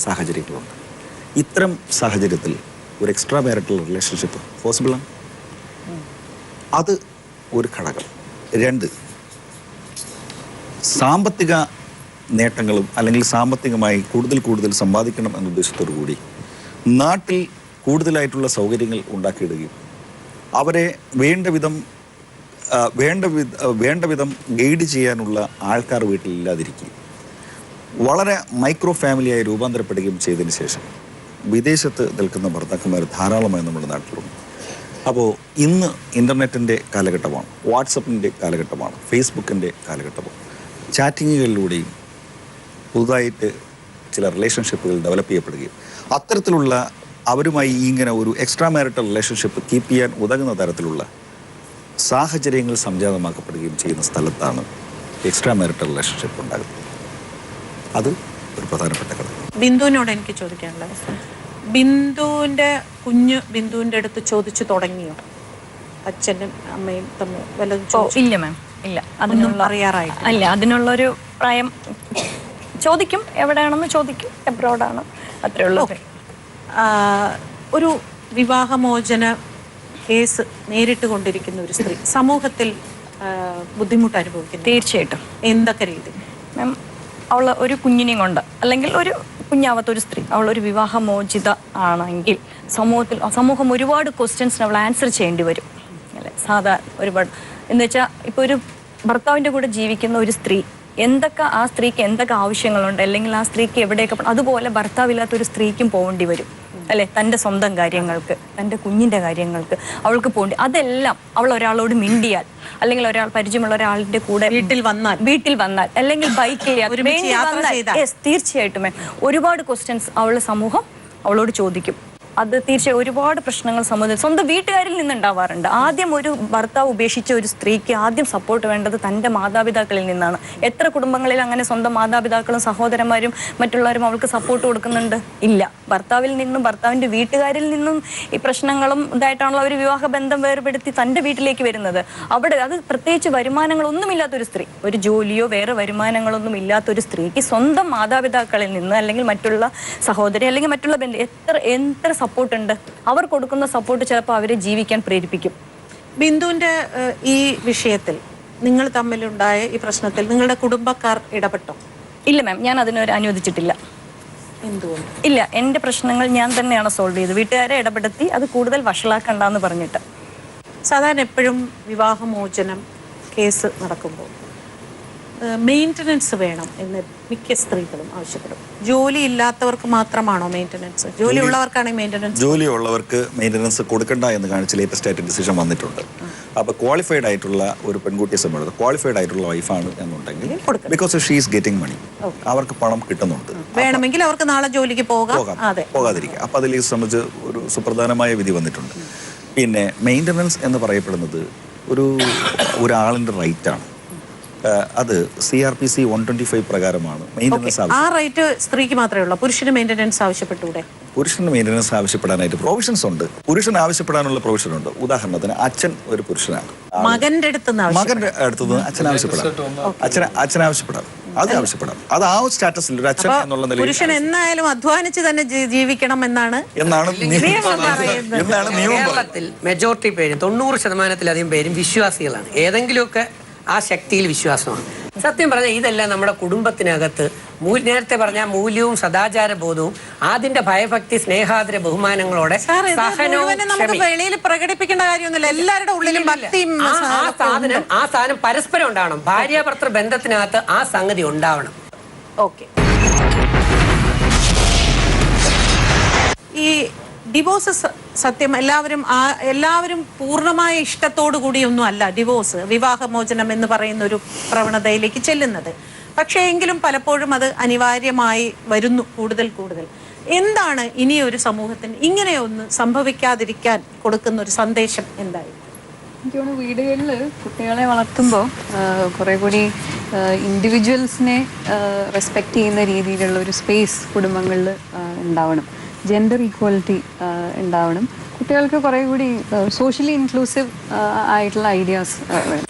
സാഹചര്യങ്ങളുണ്ട്. ഇത്തരം സാഹചര്യത്തിൽ ഒരു എക്സ്ട്രാ മാരിറ്റൽ റിലേഷൻഷിപ്പ് പോസിബിളാണ്. അത് ഒരു ഘടകം. 2, സാമ്പത്തിക നേട്ടങ്ങളും അല്ലെങ്കിൽ സാമ്പത്തികമായി കൂടുതൽ സമ്പാദിക്കണം എന്ന ഉദ്ദേശത്തോടു കൂടി നാട്ടിൽ കൂടുതലായിട്ടുള്ള സൗകര്യങ്ങൾ ഉണ്ടാക്കിയിടുകയും അവരെ വേണ്ട വിധം ഗൈഡ് ചെയ്യാനുള്ള ആൾക്കാർ വീട്ടിലില്ലാതിരിക്കുകയും വളരെ മൈക്രോ ഫാമിലിയായി രൂപാന്തരപ്പെടുകയും ചെയ്തതിന് ശേഷം വിദേശത്ത് നിൽക്കുന്ന ഭർത്താക്കന്മാർ ധാരാളമായി നമ്മുടെ നാട്ടിലുണ്ട്. അപ്പോൾ ഇന്ന് ഇൻ്റർനെറ്റിൻ്റെ കാലഘട്ടമാണ്, വാട്സപ്പിൻ്റെ കാലഘട്ടമാണ്, ഫേസ്ബുക്കിൻ്റെ കാലഘട്ടമാണ്. ചാറ്റിങ്ങുകളിലൂടെയും പുതുതായിട്ട് ചില റിലേഷൻഷിപ്പുകൾ ഡെവലപ്പ് ചെയ്യപ്പെടുകയും അത്തരത്തിലുള്ള അവരുമായി ഇങ്ങനെ ഒരു എക്സ്ട്രാ മാരിറ്റൽ റിലേഷൻഷിപ്പ് കീപ്പ് ചെയ്യാൻ ഉതകുന്ന തരത്തിലുള്ള സാഹചര്യങ്ങൾ സംജാതമാക്കപ്പെടുകയും ചെയ്യുന്ന സ്ഥലത്താണ് എക്സ്ട്രാ മാരിറ്റൽ റിലേഷൻഷിപ്പ് ഉണ്ടാകുന്നത്. അത് ഒരു പ്രധാനപ്പെട്ട ഘടകം. ബിന്ദുവിനോട് എനിക്ക് ചോദിക്കാനുള്ളത്, ബിന്ദുവിൻ്റെ അടുത്ത് ചോദിച്ചു തുടങ്ങിയോ അച്ഛനും അമ്മയും തമ്മിൽ വല്ലതും? ഇല്ല മാം, ഇല്ല. അതിനുള്ള അറിയാറായി അല്ല, അതിനുള്ളൊരു പ്രായം ചോദിക്കും, എവിടെയാണെന്ന് ചോദിക്കും, എബ്രോഡാണ്, അത്രേ ഉള്ളൂ. ഒരു വിവാഹമോചന കേസ് നേരിട്ട് കൊണ്ടിരിക്കുന്ന ഒരു സ്ത്രീ സമൂഹത്തിൽ ബുദ്ധിമുട്ട് അനുഭവിക്കുന്നു. തീർച്ചയായിട്ടും. എന്തൊക്കെ രീതി? മാം, അവൾ ഒരു കുഞ്ഞിനെയും കൊണ്ട്, അല്ലെങ്കിൽ ഒരു കുഞ്ഞാവാത്തൊരു സ്ത്രീ, അവളൊരു വിവാഹമോചിത ആണെങ്കിൽ സമൂഹം ഒരുപാട് ക്വസ്റ്റ്യൻസിന് അവൾ ആൻസർ ചെയ്യേണ്ടി വരും അല്ലേ? ഒരുപാട് എന്ന് വെച്ചാൽ ഇപ്പോൾ ഒരു ഭർത്താവിൻ്റെ കൂടെ ജീവിക്കുന്ന ഒരു സ്ത്രീ ആ സ്ത്രീക്ക് എന്തൊക്കെ ആവശ്യങ്ങളുണ്ട്, അല്ലെങ്കിൽ ആ സ്ത്രീക്ക് എവിടെയൊക്കെ, അതുപോലെ ഭർത്താവില്ലാത്തൊരു സ്ത്രീക്കും പോകേണ്ടി വരും അല്ലെ? തൻ്റെ സ്വന്തം കാര്യങ്ങൾക്ക്, തൻ്റെ കുഞ്ഞിൻ്റെ കാര്യങ്ങൾക്ക് അവൾക്ക് പോകേണ്ടി. അതെല്ലാം അവൾ ഒരാളോട് മിണ്ടിയാൽ, അല്ലെങ്കിൽ പരിചയമുള്ള ഒരാളിൻ്റെ കൂടെ വീട്ടിൽ വന്നാൽ അല്ലെങ്കിൽ ബൈക്കിൽ തീർച്ചയായിട്ടും ഒരുപാട് ക്വസ്റ്റ്യൻസ് സമൂഹം അവളോട് ചോദിക്കും. അത് തീർച്ചയായും ഒരുപാട് പ്രശ്നങ്ങൾ സ്വന്തം വീട്ടുകാരിൽ നിന്നുണ്ടാവാറുണ്ട്. ആദ്യം ഒരു ഭർത്താവ് ഉപേക്ഷിച്ച ഒരു സ്ത്രീക്ക് ആദ്യം സപ്പോർട്ട് വേണ്ടത് തൻ്റെ മാതാപിതാക്കളിൽ നിന്നാണ്. എത്ര കുടുംബങ്ങളിൽ അങ്ങനെ സ്വന്തം മാതാപിതാക്കളും സഹോദരന്മാരും മറ്റുള്ളവരും അവൾക്ക് സപ്പോർട്ട് കൊടുക്കുന്നുണ്ട്? ഇല്ല. ഭർത്താവിൽ നിന്നും, ഭർത്താവിൻ്റെ വീട്ടുകാരിൽ നിന്നും ഈ പ്രശ്നങ്ങളും ഇതായിട്ടാണല്ലോ ഒരു വിവാഹബന്ധം വേർപെടുത്തി തൻ്റെ വീട്ടിലേക്ക് വരുന്നത്. അവിടെ അത് പ്രത്യേകിച്ച് വരുമാനങ്ങളൊന്നുമില്ലാത്തൊരു സ്ത്രീ, ഒരു ജോലിയോ വേറെ വരുമാനങ്ങളൊന്നും ഇല്ലാത്തൊരു സ്ത്രീക്ക് സ്വന്തം മാതാപിതാക്കളിൽ നിന്ന്, അല്ലെങ്കിൽ മറ്റുള്ള സഹോദരി, അല്ലെങ്കിൽ മറ്റുള്ള ബന്ധം എത്ര സപ്പോർട്ട് ഉണ്ട്, അവർ കൊടുക്കുന്ന സപ്പോർട്ട് ചിലപ്പോൾ അവരെ ജീവിക്കാൻ പ്രേരിപ്പിക്കും. ബിന്ദുവിന്റെ ഈ വിഷയത്തിൽ നിങ്ങൾ തമ്മിലുണ്ടായ ഈ പ്രശ്നത്തിൽ നിങ്ങളുടെ കുടുംബക്കാർ ഇടപെട്ടോ? ഇല്ല മാം, ഞാൻ അതിനൊരു അനുവദിച്ചിട്ടില്ല. എന്തുകൊണ്ട്? ഇല്ല, എൻ്റെ പ്രശ്നങ്ങൾ ഞാൻ തന്നെയാണ് സോൾവ് ചെയ്തത്. വീട്ടുകാരെ ഇടപെടുത്തി അത് കൂടുതൽ വഷളാക്കണ്ടെന്ന് പറഞ്ഞിട്ട്. സാധാരണ എപ്പോഴും വിവാഹമോചനം കേസ് നടക്കുമ്പോൾ മെയിൻ്റനൻസ് വേണം എന്ന് മിക്ക സ്ത്രീകളും ആവശ്യപ്പെടും. ജോലി ഇല്ലാത്തവർക്ക് മാത്രമാണോ മെയിൻ്റനൻസ്? ജോലി ഉള്ളവർക്കാണെങ്കിൽ മെയിൻ്റനൻസ്, ജോലി ഉള്ളവർക്ക് മെയിൻ്റനൻസ് കൊടുക്കണ്ട എന്ന് കാണിച്ച് ലേറ്റസ്റ്റ് ആയിട്ട് ഡിസിഷൻ വന്നിട്ടുണ്ട്. അപ്പോൾ ക്വാളിഫൈഡ് ആയിട്ടുള്ള ഒരു പെൺകുട്ടിയെ സംബന്ധിച്ച് ക്വാളിഫൈഡ് ആയിട്ടുള്ള വൈഫാണ് എന്നുണ്ടെങ്കിൽ, ബിക്കോസ് ഷീ ഈസ് ഗെറ്റിംഗ് മണി, അവർക്ക് പണം കിട്ടുന്നുണ്ട്, വേണമെങ്കിൽ അവർക്ക് നാളെ ജോലിക്ക് പോകാതിരിക്കുക. അപ്പോൾ അതിൽ സംബന്ധിച്ച് ഒരു സുപ്രധാനമായ വിധി വന്നിട്ടുണ്ട്. പിന്നെ മെയിൻ്റനൻസ് എന്ന് പറയപ്പെടുന്നത് ഒരാളിൻ്റെ റൈറ്റാണ്. അത് CRPC 125 പ്രകാരമാണ് മെയിൻ്റനൻസ് ആ റൈറ്റ് സ്ത്രീക്ക് മാത്രമേ ഉള്ളൂ, പുരുഷന് മെയിൻ്റനൻസ് ആവശ്യപ്പെട്ടൂടെ? പുരുഷന് മെയിൻ്റനൻസ് ആവശ്യപ്പെടാനായിട്ട് പ്രൊവിഷൻസ് ഉണ്ട്. പുരുഷൻ ആവശ്യപ്പെടാനുള്ള പ്രൊവിഷൻ ഉണ്ട്. ഉദാഹരണത്തിന് അച്ഛൻ ഒരു പുരുഷനാണ്, മകന്റെ അടുത്തുനിന്ന് അച്ഛൻ ആവശ്യപ്പെടാം, അച്ഛൻ ആവശ്യപ്പെടാം, അത് ആവശ്യപ്പെടാം. അത് ആ സ്റ്റാറ്റസിൽ ഒരു അച്ഛൻ എന്നുള്ള നിലയിൽ പുരുഷൻ എന്നായാലും അധ്വാനിച്ച് തന്നെ ജീവിക്കണം എന്നാണ് കേരളത്തിൽ മെജോറിറ്റി പേരും 90% പേരും വിശ്വാസികളാണ്. ഏതെങ്കിലുമൊക്കെ ആ ശക്തിയിൽ വിശ്വാസമാണ്. സത്യം പറഞ്ഞാൽ ഇതെല്ലാം നമ്മുടെ കുടുംബത്തിനകത്ത് നേരത്തെ പറഞ്ഞ മൂല്യവും സദാചാര ബോധവും അതിന്റെ ഭയഭക്തി സ്നേഹാദര ബഹുമാനങ്ങളോടെ വെളിയിൽ പ്രകടിപ്പിക്കേണ്ട കാര്യമൊന്നുമില്ല. എല്ലാവരുടെ ഉള്ളിലും ഭക്തിയും ആ സാധനം പരസ്പരം ഉണ്ടാവണം. ഭാര്യാഭർത്തൃ ബന്ധത്തിനകത്ത് ആ സംഗതി ഉണ്ടാവണം. ഓക്കെ. ഈ ഡിവോഴ്സ് സത്യം എല്ലാവരും പൂർണ്ണമായ ഇഷ്ടത്തോടു കൂടിയൊന്നും അല്ല ഡിവോഴ്സ്, വിവാഹമോചനം എന്ന് പറയുന്ന ഒരു പ്രവണതയിലേക്ക് ചെല്ലുന്നത്. പക്ഷേ എങ്കിലും പലപ്പോഴും അത് അനിവാര്യമായി വരുന്നു കൂടുതൽ. എന്താണ് ഇനിയൊരു സമൂഹത്തിന് ഇങ്ങനെയൊന്ന് സംഭവിക്കാതിരിക്കാൻ കൊടുക്കുന്ന ഒരു സന്ദേശം എന്തായി? എനിക്ക് തോന്നുന്നു വീടുകളിൽ കുട്ടികളെ വളർത്തുമ്പോൾ കുറേ കൂടി ഇൻഡിവിജ്വൽസിനെ റെസ്പെക്റ്റ് ചെയ്യുന്ന രീതിയിലുള്ള ഒരു സ്പേസ് കുടുംബങ്ങളിൽ ഉണ്ടാവണം. ജെൻഡർ ഈക്വാലിറ്റി ഉണ്ടാവണം. കുട്ടികൾക്ക് കുറേ കൂടി സോഷ്യലി ഇൻക്ലൂസീവ് ആയിട്ടുള്ള ഐഡിയാസ്.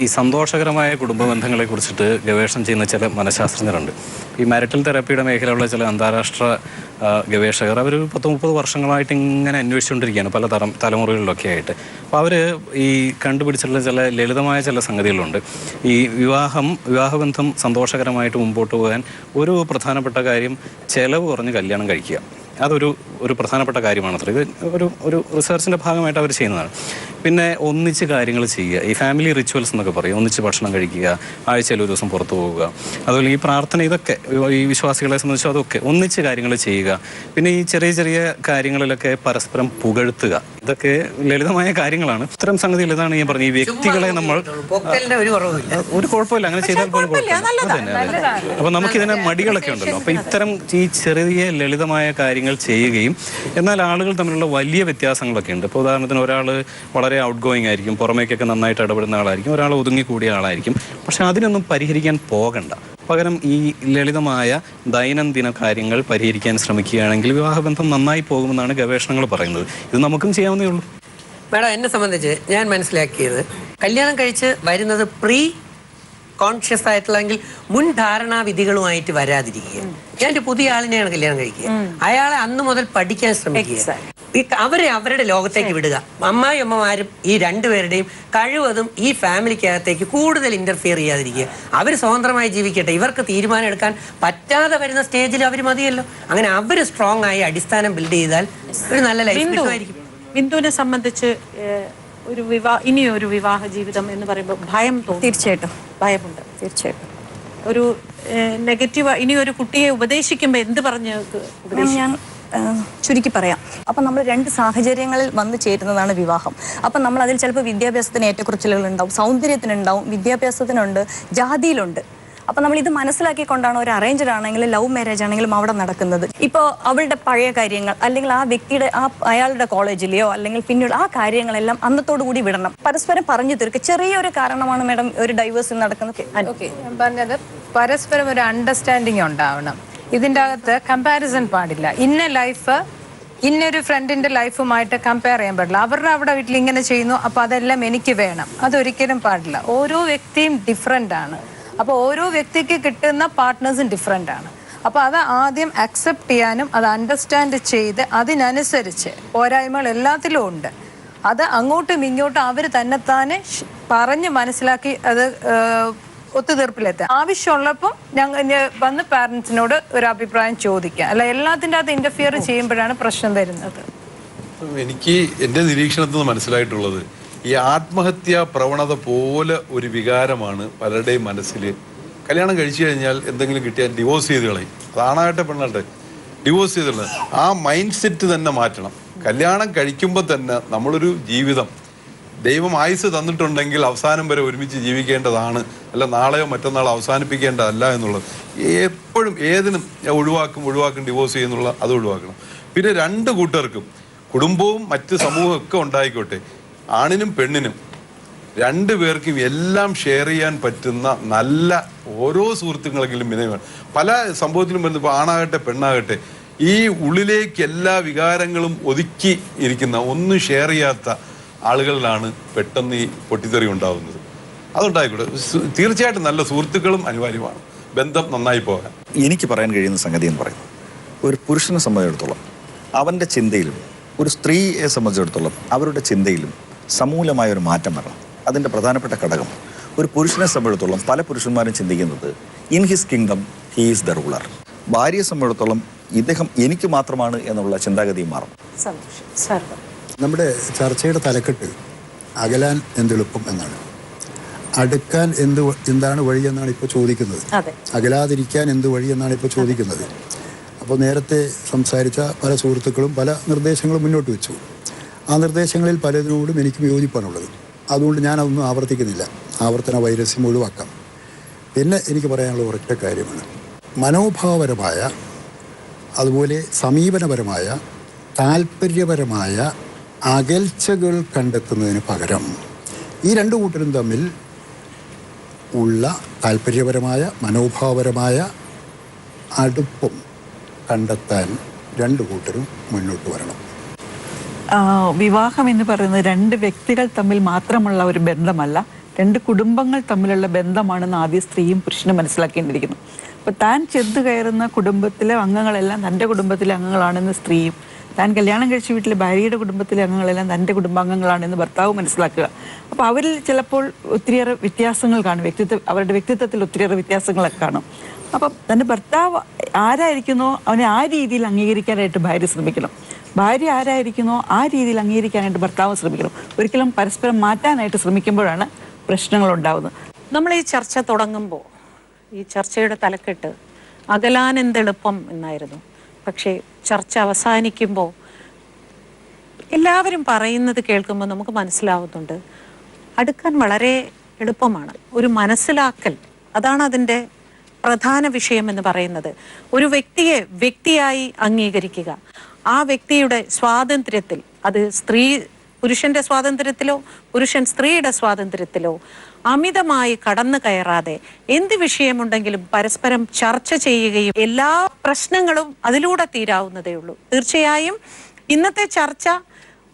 ഈ സന്തോഷകരമായ കുടുംബ ബന്ധങ്ങളെ കുറിച്ചിട്ട് ഗവേഷണം ചെയ്യുന്ന ചില മനഃശാസ്ത്രജ്ഞരുണ്ട്. ഈ മാരിറ്റൽ തെറാപ്പിയുടെ മേഖലയിലുള്ള ചില അന്താരാഷ്ട്ര ഗവേഷകർ അവർ 10-30 വർഷങ്ങളായിട്ട് ഇങ്ങനെ അന്വേഷിച്ചുകൊണ്ടിരിക്കുകയാണ് പല തലമുറകളിലൊക്കെ ആയിട്ട്. അപ്പോൾ അവർ ഈ കണ്ടുപിടിച്ചിട്ടുള്ള ചില ലളിതമായ ചില സംഗതികളുണ്ട്. ഈ വിവാഹബന്ധം സന്തോഷകരമായിട്ട് മുമ്പോട്ട് പോകാൻ ഒരു പ്രധാനപ്പെട്ട കാര്യം ചെലവ് കുറഞ്ഞ് കല്യാണം കഴിക്കുക. അതൊരു പ്രധാനപ്പെട്ട കാര്യമാണ്. അത്ര ഇത് ഒരു റിസർച്ചിൻ്റെ ഭാഗമായിട്ട് അവർ ചെയ്യുന്നതാണ്. പിന്നെ ഒന്നിച്ച് കാര്യങ്ങൾ ചെയ്യുക, ഈ ഫാമിലി റിച്വൽസ് എന്നൊക്കെ പറയും. ഒന്നിച്ച് ഭക്ഷണം കഴിക്കുക, ആഴ്ചയിൽ ഒരു ദിവസം പുറത്തു പോവുക, അതുപോലെ ഈ പ്രാർത്ഥന, ഇതൊക്കെ ഈ വിശ്വാസികളെ സംബന്ധിച്ച് അതൊക്കെ ഒന്നിച്ച് കാര്യങ്ങൾ ചെയ്യുക. പിന്നെ ഈ ചെറിയ ചെറിയ കാര്യങ്ങളിലൊക്കെ പരസ്പരം പുകഴ്ത്തുക, ഇതൊക്കെ ലളിതമായ കാര്യങ്ങളാണ്. ഇത്തരം സംഗതികൾ ഇതാണ് ഞാൻ പറഞ്ഞത്. ഈ വ്യക്തികളെ നമ്മൾ ഒരു കുഴപ്പമില്ല, അങ്ങനെ ചെയ്താൽ പോലും കുഴപ്പമില്ല. അപ്പോൾ നമുക്കിതിനെ മടികളൊക്കെ ഉണ്ടല്ലോ. അപ്പോൾ ഇത്തരം ഈ ചെറിയ ലളിതമായ കാര്യങ്ങൾ ചെയ്യുകയും എന്നാൽ ആളുകൾ തമ്മിലുള്ള വലിയ വ്യത്യാസങ്ങളൊക്കെ ഉണ്ട്. ഇപ്പോൾ ഉദാഹരണത്തിന് ഒരാൾ വളരെ ഔട്ട് ഗോയിങ് ആയിരിക്കും, പുറമേക്കൊക്കെ നന്നായിട്ട് ഇടപെടുന്ന ആളായിരിക്കും, ഒരാൾ ഒതുങ്ങിക്കൂടിയ ആളായിരിക്കും. പക്ഷെ അതിനൊന്നും പരിഹരിക്കാൻ പോകണ്ട. പകരം ഈ ലളിതമായ ദൈനംദിന കാര്യങ്ങൾ പരിഹരിക്കാൻ ശ്രമിക്കുകയാണെങ്കിൽ വിവാഹബന്ധം നന്നായി പോകുമെന്നാണ് ഗവേഷണങ്ങൾ പറയുന്നത്. ഇത് നമുക്കും ചെയ്യാവുന്നേ ഉള്ളൂ. മേഡം, എന്നെ സംബന്ധിച്ച് ഞാൻ മനസ്സിലാക്കിയത് കല്യാണം കഴിച്ച് വരുന്നത് കോൺഷ്യസ് ആയിട്ടുള്ളെങ്കിൽ മുൻധാരണാ വിധികളുമായിട്ട് വരാതിരിക്കുക. ഞാൻ ഒരു പുതിയ ആളിനെയാണ് കല്യാണം കഴിക്കുക. അയാളെ അന്ന് മുതൽ പഠിക്കാൻ ശ്രമിക്കുക. അവരുടെ ലോകത്തേക്ക് വിടുക. അമ്മായിയമ്മമാരും ഈ രണ്ടുപേരുടെയും കഴിവതും ഈ ഫാമിലിക്കകത്തേക്ക് കൂടുതൽ ഇന്റർഫിയർ ചെയ്യാതിരിക്കുക. അവർ സ്വതന്ത്രമായി ജീവിക്കട്ടെ. ഇവർക്ക് തീരുമാനം എടുക്കാൻ പറ്റാതെ വരുന്ന സ്റ്റേജിൽ അവർ മതിയല്ലോ. അങ്ങനെ അവർ സ്ട്രോങ് ആയി അടിസ്ഥാനം ബിൽഡ് ചെയ്താൽ ഒരു നല്ല ലൈഫ് കിട്ടുമായിരിക്കും. ബിന്ദുവിനെ സംബന്ധിച്ച് ഇനിയൊരു വിവാഹ ജീവിതം എന്ന് പറയുമ്പോൾ ഭയം തോന്നും. തീർച്ചയായിട്ടും ഭയമുണ്ട്. തീർച്ചയായിട്ടും ഒരു നെഗറ്റീവ് ഇനിയൊരു കുട്ടിയെ ഉപദേശിക്കുമ്പോൾ എന്ത് പറഞ്ഞ് ഞാൻ ചുരുക്കി പറയാം. അപ്പം നമ്മൾ 2 സാഹചര്യങ്ങളിൽ വന്നു ചേരുന്നതാണ് വിവാഹം. അപ്പം നമ്മൾ അതിൽ ചിലപ്പോൾ വിദ്യാഭ്യാസത്തിന് ഏറ്റക്കുറച്ചിലുകൾ ഉണ്ടാവും, സൗന്ദര്യത്തിനുണ്ടാവും, വിദ്യാഭ്യാസത്തിനുണ്ട്, ജാതിയിലുണ്ട്. അപ്പം നമ്മൾ ഇത് മനസ്സിലാക്കിക്കൊണ്ടാണ് ഒരു അറേഞ്ച്ഡ് ആണെങ്കിലും ലവ് മാരേജ് ആണെങ്കിലും അവിടെ നടക്കുന്നത്. ഇപ്പോൾ അവളുടെ പഴയ കാര്യങ്ങൾ അല്ലെങ്കിൽ ആ വ്യക്തിയുടെ അയാളുടെ കോളേജിലെയോ അല്ലെങ്കിൽ പിന്നീട് ആ കാര്യങ്ങളെല്ലാം അന്നത്തോടു കൂടി വിടണം. പരസ്പരം പറഞ്ഞു തീർക്കുക. ചെറിയൊരു കാരണമാണ് മാഡം ഒരു ഡൈവേഴ്സ് നടക്കുന്നത്. ഓക്കെ, ഞാൻ പറഞ്ഞത് പരസ്പരം ഒരു അണ്ടർസ്റ്റാൻഡിങ് ഉണ്ടാവണം. ഇതിൻ്റെ അകത്ത് കമ്പാരിസൺ പാടില്ല. ഇന്ന ലൈഫ് ഇന്നൊരു ഫ്രണ്ടിന്റെ ലൈഫുമായിട്ട് കമ്പയർ ചെയ്യാൻ പാടില്ല. അവരുടെ വീട്ടിൽ ഇങ്ങനെ ചെയ്യുന്നു, അപ്പോൾ അതെല്ലാം എനിക്ക് വേണം, അതൊരിക്കലും പാടില്ല. ഓരോ വ്യക്തിയും ഡിഫറെൻ്റ് ആണ്. അപ്പോൾ ഓരോ വ്യക്തിക്ക് കിട്ടുന്ന പാർട്ട്നേഴ്സും ഡിഫറെൻ്റ് ആണ്. അപ്പോൾ അത് ആദ്യം അക്സെപ്റ്റ് ചെയ്യാനും അത് അണ്ടർസ്റ്റാൻഡ് ചെയ്ത് അതിനനുസരിച്ച് പോരായ്മകൾ എല്ലാത്തിലും ഉണ്ട്. അത് അങ്ങോട്ടും ഇങ്ങോട്ടും അവർ തന്നെത്താനെ പറഞ്ഞ് മനസ്സിലാക്കി അത് ഒത്തുതീർപ്പിലെത്താം. ആവശ്യമുള്ളപ്പോൾ വന്ന് പാരൻസിനോട് ഒരു അഭിപ്രായം ചോദിക്കാം. അല്ല എല്ലാത്തിൻ്റെ അകത്ത് ഇന്റർഫിയർ ചെയ്യുമ്പോഴാണ് പ്രശ്നം വരുന്നത്. എനിക്ക് എൻ്റെ നിരീക്ഷണത്തിൽ നിന്ന് മനസ്സിലായിട്ടുള്ളത് ഈ ആത്മഹത്യാ പ്രവണത പോലെ ഒരു വികാരമാണ് പലരുടെയും മനസ്സിൽ. കല്യാണം കഴിച്ചു കഴിഞ്ഞാൽ എന്തെങ്കിലും കിട്ടിയാൽ ഡിവോഴ്സ് ചെയ്ത് കളയും. അതാണാകട്ടെ പെണ്ണാട്ടെ, ഡിവോഴ്സ് ചെയ്തുള്ളത്. ആ മൈൻഡ് സെറ്റ് തന്നെ മാറ്റണം. കല്യാണം കഴിക്കുമ്പോൾ തന്നെ നമ്മളൊരു ജീവിതം ദൈവം ആയുസ് തന്നിട്ടുണ്ടെങ്കിൽ അവസാനം വരെ ഒരുമിച്ച് ജീവിക്കേണ്ടതാണ്, അല്ല നാളെയോ മറ്റന്നാളോ അവസാനിപ്പിക്കേണ്ടതല്ല എന്നുള്ളത്. എപ്പോഴും ഏതിനും ഒഴിവാക്കും ഡിവോഴ്സ് ചെയ്യുന്നുള്ള അത് ഒഴിവാക്കണം. പിന്നെ 2 കൂട്ടർക്കും കുടുംബവും മറ്റ് സമൂഹവും ഒക്കെ ഉണ്ടായിക്കോട്ടെ, ആണിനും പെണ്ണിനും രണ്ടുപേർക്കും എല്ലാം ഷെയർ ചെയ്യാൻ പറ്റുന്ന നല്ല ഓരോ സുഹൃത്തുക്കളെങ്കിലും വിനയമാണ്. പല സംഭവത്തിലും ബന്ധപ്പോൾ ആണാകട്ടെ പെണ്ണാകട്ടെ ഈ ഉള്ളിലേക്ക് എല്ലാ വികാരങ്ങളും ഒതുക്കി ഇരിക്കുന്ന ഒന്നും ഷെയർ ചെയ്യാത്ത ആളുകളിലാണ് പെട്ടെന്ന് ഈ പൊട്ടിത്തെറി ഉണ്ടാകുന്നത്. അതുണ്ടായിക്കൂടെ. തീർച്ചയായിട്ടും നല്ല സുഹൃത്തുക്കളും അനിവാര്യമാണ് ബന്ധം നന്നായി പോകാൻ. എനിക്ക് പറയാൻ കഴിയുന്ന സംഗതി എന്ന് പറയുന്നത്, ഒരു പുരുഷനെ സംബന്ധിച്ചിടത്തോളം അവൻ്റെ ചിന്തയിലും ഒരു സ്ത്രീയെ സംബന്ധിച്ചിടത്തോളം അവരുടെ ചിന്തയിലും സമൂലമായ ഒരു മാറ്റം വരണം. അതിൻ്റെ പ്രധാനപ്പെട്ട ഘടകം, ഒരു പുരുഷനെ സംബന്ധിച്ചിടത്തോളം പല പുരുഷന്മാരും ചിന്തിക്കുന്നത് in his kingdom he is the ruler. ഭാര്യയെ സംബന്ധിച്ചിടത്തോളം ഇദ്ദേഹം എനിക്ക് മാത്രമാണ് എന്നുള്ള ചിന്താഗതി മാറും. നമ്മുടെ ചർച്ചയുടെ തലക്കെട്ട് അകലാൻ എന്തെളുപ്പം എന്നാണ്. അടുക്കാൻ എന്താണ് വഴി എന്നാണ് ഇപ്പോൾ ചോദിക്കുന്നത്. അകലാതിരിക്കാൻ എന്ത് വഴി എന്നാണ് ഇപ്പോൾ ചോദിക്കുന്നത്. അപ്പോൾ നേരത്തെ സംസാരിച്ച പല സുഹൃത്തുക്കളും പല നിർദ്ദേശങ്ങളും മുന്നോട്ട് വെച്ചു. ആ നിർദ്ദേശങ്ങളിൽ പലതിനോടും എനിക്കും യോജിപ്പാണുള്ളത്. അതുകൊണ്ട് ഞാനതൊന്നും ആവർത്തിക്കുന്നില്ല. ആവർത്തന വൈരസ്യം ഒഴിവാക്കാം. പിന്നെ എനിക്ക് പറയാനുള്ള ഒരൊറ്റ കാര്യമാണ്, മനോഭാവപരമായ അതുപോലെ സമീപനപരമായ താല്പര്യപരമായ അകൽച്ചകൾ കണ്ടെത്തുന്നതിന് പകരം ഈ രണ്ടു കൂട്ടരും തമ്മിൽ ഉള്ള താല്പര്യപരമായ മനോഭാവപരമായ അടുപ്പം കണ്ടെത്താൻ രണ്ടു കൂട്ടരും മുന്നോട്ട് വരണം. വിവാഹം എന്ന് പറയുന്നത് രണ്ട് വ്യക്തികൾ തമ്മിൽ മാത്രമുള്ള ഒരു ബന്ധമല്ല, രണ്ട് കുടുംബങ്ങൾ തമ്മിലുള്ള ബന്ധമാണെന്ന് ആദ്യം സ്ത്രീയും പുരുഷനും മനസ്സിലാക്കേണ്ടിയിരിക്കുന്നു. അപ്പോൾ താൻ ചെന്ന് കയറുന്ന കുടുംബത്തിലെ അംഗങ്ങളെല്ലാം തൻ്റെ കുടുംബത്തിലെ അംഗങ്ങളാണെന്ന് സ്ത്രീയും, താൻ കല്യാണം കഴിച്ച വീട്ടിലെ ഭാര്യയുടെ കുടുംബത്തിലെ അംഗങ്ങളെല്ലാം തൻ്റെ കുടുംബാംഗങ്ങളാണെന്ന് ഭർത്താവ് മനസ്സിലാക്കുക. അപ്പോൾ അവരിൽ ചിലപ്പോൾ ഒത്തിരിയേറെ വ്യത്യാസങ്ങൾ കാണും, അവരുടെ വ്യക്തിത്വത്തിൽ ഒത്തിരിയേറെ വ്യത്യാസങ്ങളൊക്കെ കാണും. അപ്പം തൻ്റെ ഭർത്താവ് ആരായിരിക്കുന്നോ അവനെ ആ രീതിയിൽ അംഗീകരിക്കാനായിട്ട് ഭാര്യ ശ്രമിക്കണം, ഭാര്യ ആരായിരിക്കുന്നോ ആ രീതിയിൽ അംഗീകരിക്കാനായിട്ട് ഭർത്താവ് ശ്രമിക്കണം. ഒരിക്കലും പരസ്പരം മാറ്റാനായിട്ട് ശ്രമിക്കുമ്പോഴാണ് പ്രശ്നങ്ങൾ ഉണ്ടാവുന്നത്. നമ്മൾ ഈ ചർച്ച തുടങ്ങുമ്പോൾ ഈ ചർച്ചയുടെ തലക്കെട്ട് അകലാൻ എന്തെളുപ്പം എന്നായിരുന്നു. പക്ഷേ ചർച്ച അവസാനിക്കുമ്പോൾ എല്ലാവരും പറയുന്നത് കേൾക്കുമ്പോൾ നമുക്ക് മനസ്സിലാവുന്നുണ്ട് അടുക്കാൻ വളരെ എളുപ്പമാണ്. ഒരു മനസ്സിലാക്കൽ, അതാണ് അതിൻ്റെ പ്രധാന വിഷയം എന്ന് പറയുന്നത്. ഒരു വ്യക്തിയെ വ്യക്തിയായി അംഗീകരിക്കുക, ആ വ്യക്തിയുടെ സ്വാതന്ത്ര്യത്തിൽ, അത് പുരുഷന്റെ സ്വാതന്ത്ര്യത്തിലോ പുരുഷൻ സ്ത്രീയുടെ സ്വാതന്ത്ര്യത്തിലോ അമിതമായി കടന്നു കയറാതെ എന്ത് വിഷയമുണ്ടെങ്കിലും പരസ്പരം ചർച്ച ചെയ്യുകയും എല്ലാ പ്രശ്നങ്ങളും അതിലൂടെ തീരാവുന്നതേ ഉള്ളൂ. തീർച്ചയായും ഇന്നത്തെ ചർച്ച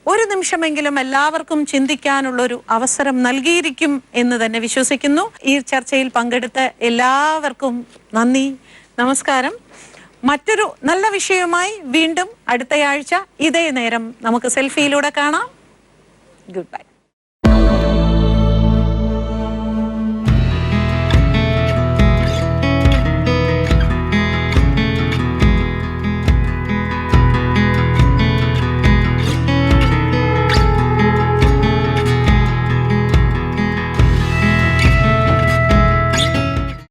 ഒരു നിമിഷമെങ്കിലും എല്ലാവർക്കും ചിന്തിക്കാനുള്ളൊരു അവസരം നൽകിയിരിക്കും എന്ന് തന്നെ വിശ്വസിക്കുന്നു. ഈ ചർച്ചയിൽ പങ്കെടുത്ത എല്ലാവർക്കും നന്ദി, നമസ്കാരം. മറ്റൊരു നല്ല വിഷയവുമായി വീണ്ടും അടുത്തയാഴ്ച ഇതേ നേരം നമുക്ക് സെൽഫിയിലൂടെ കാണാം. Good bye.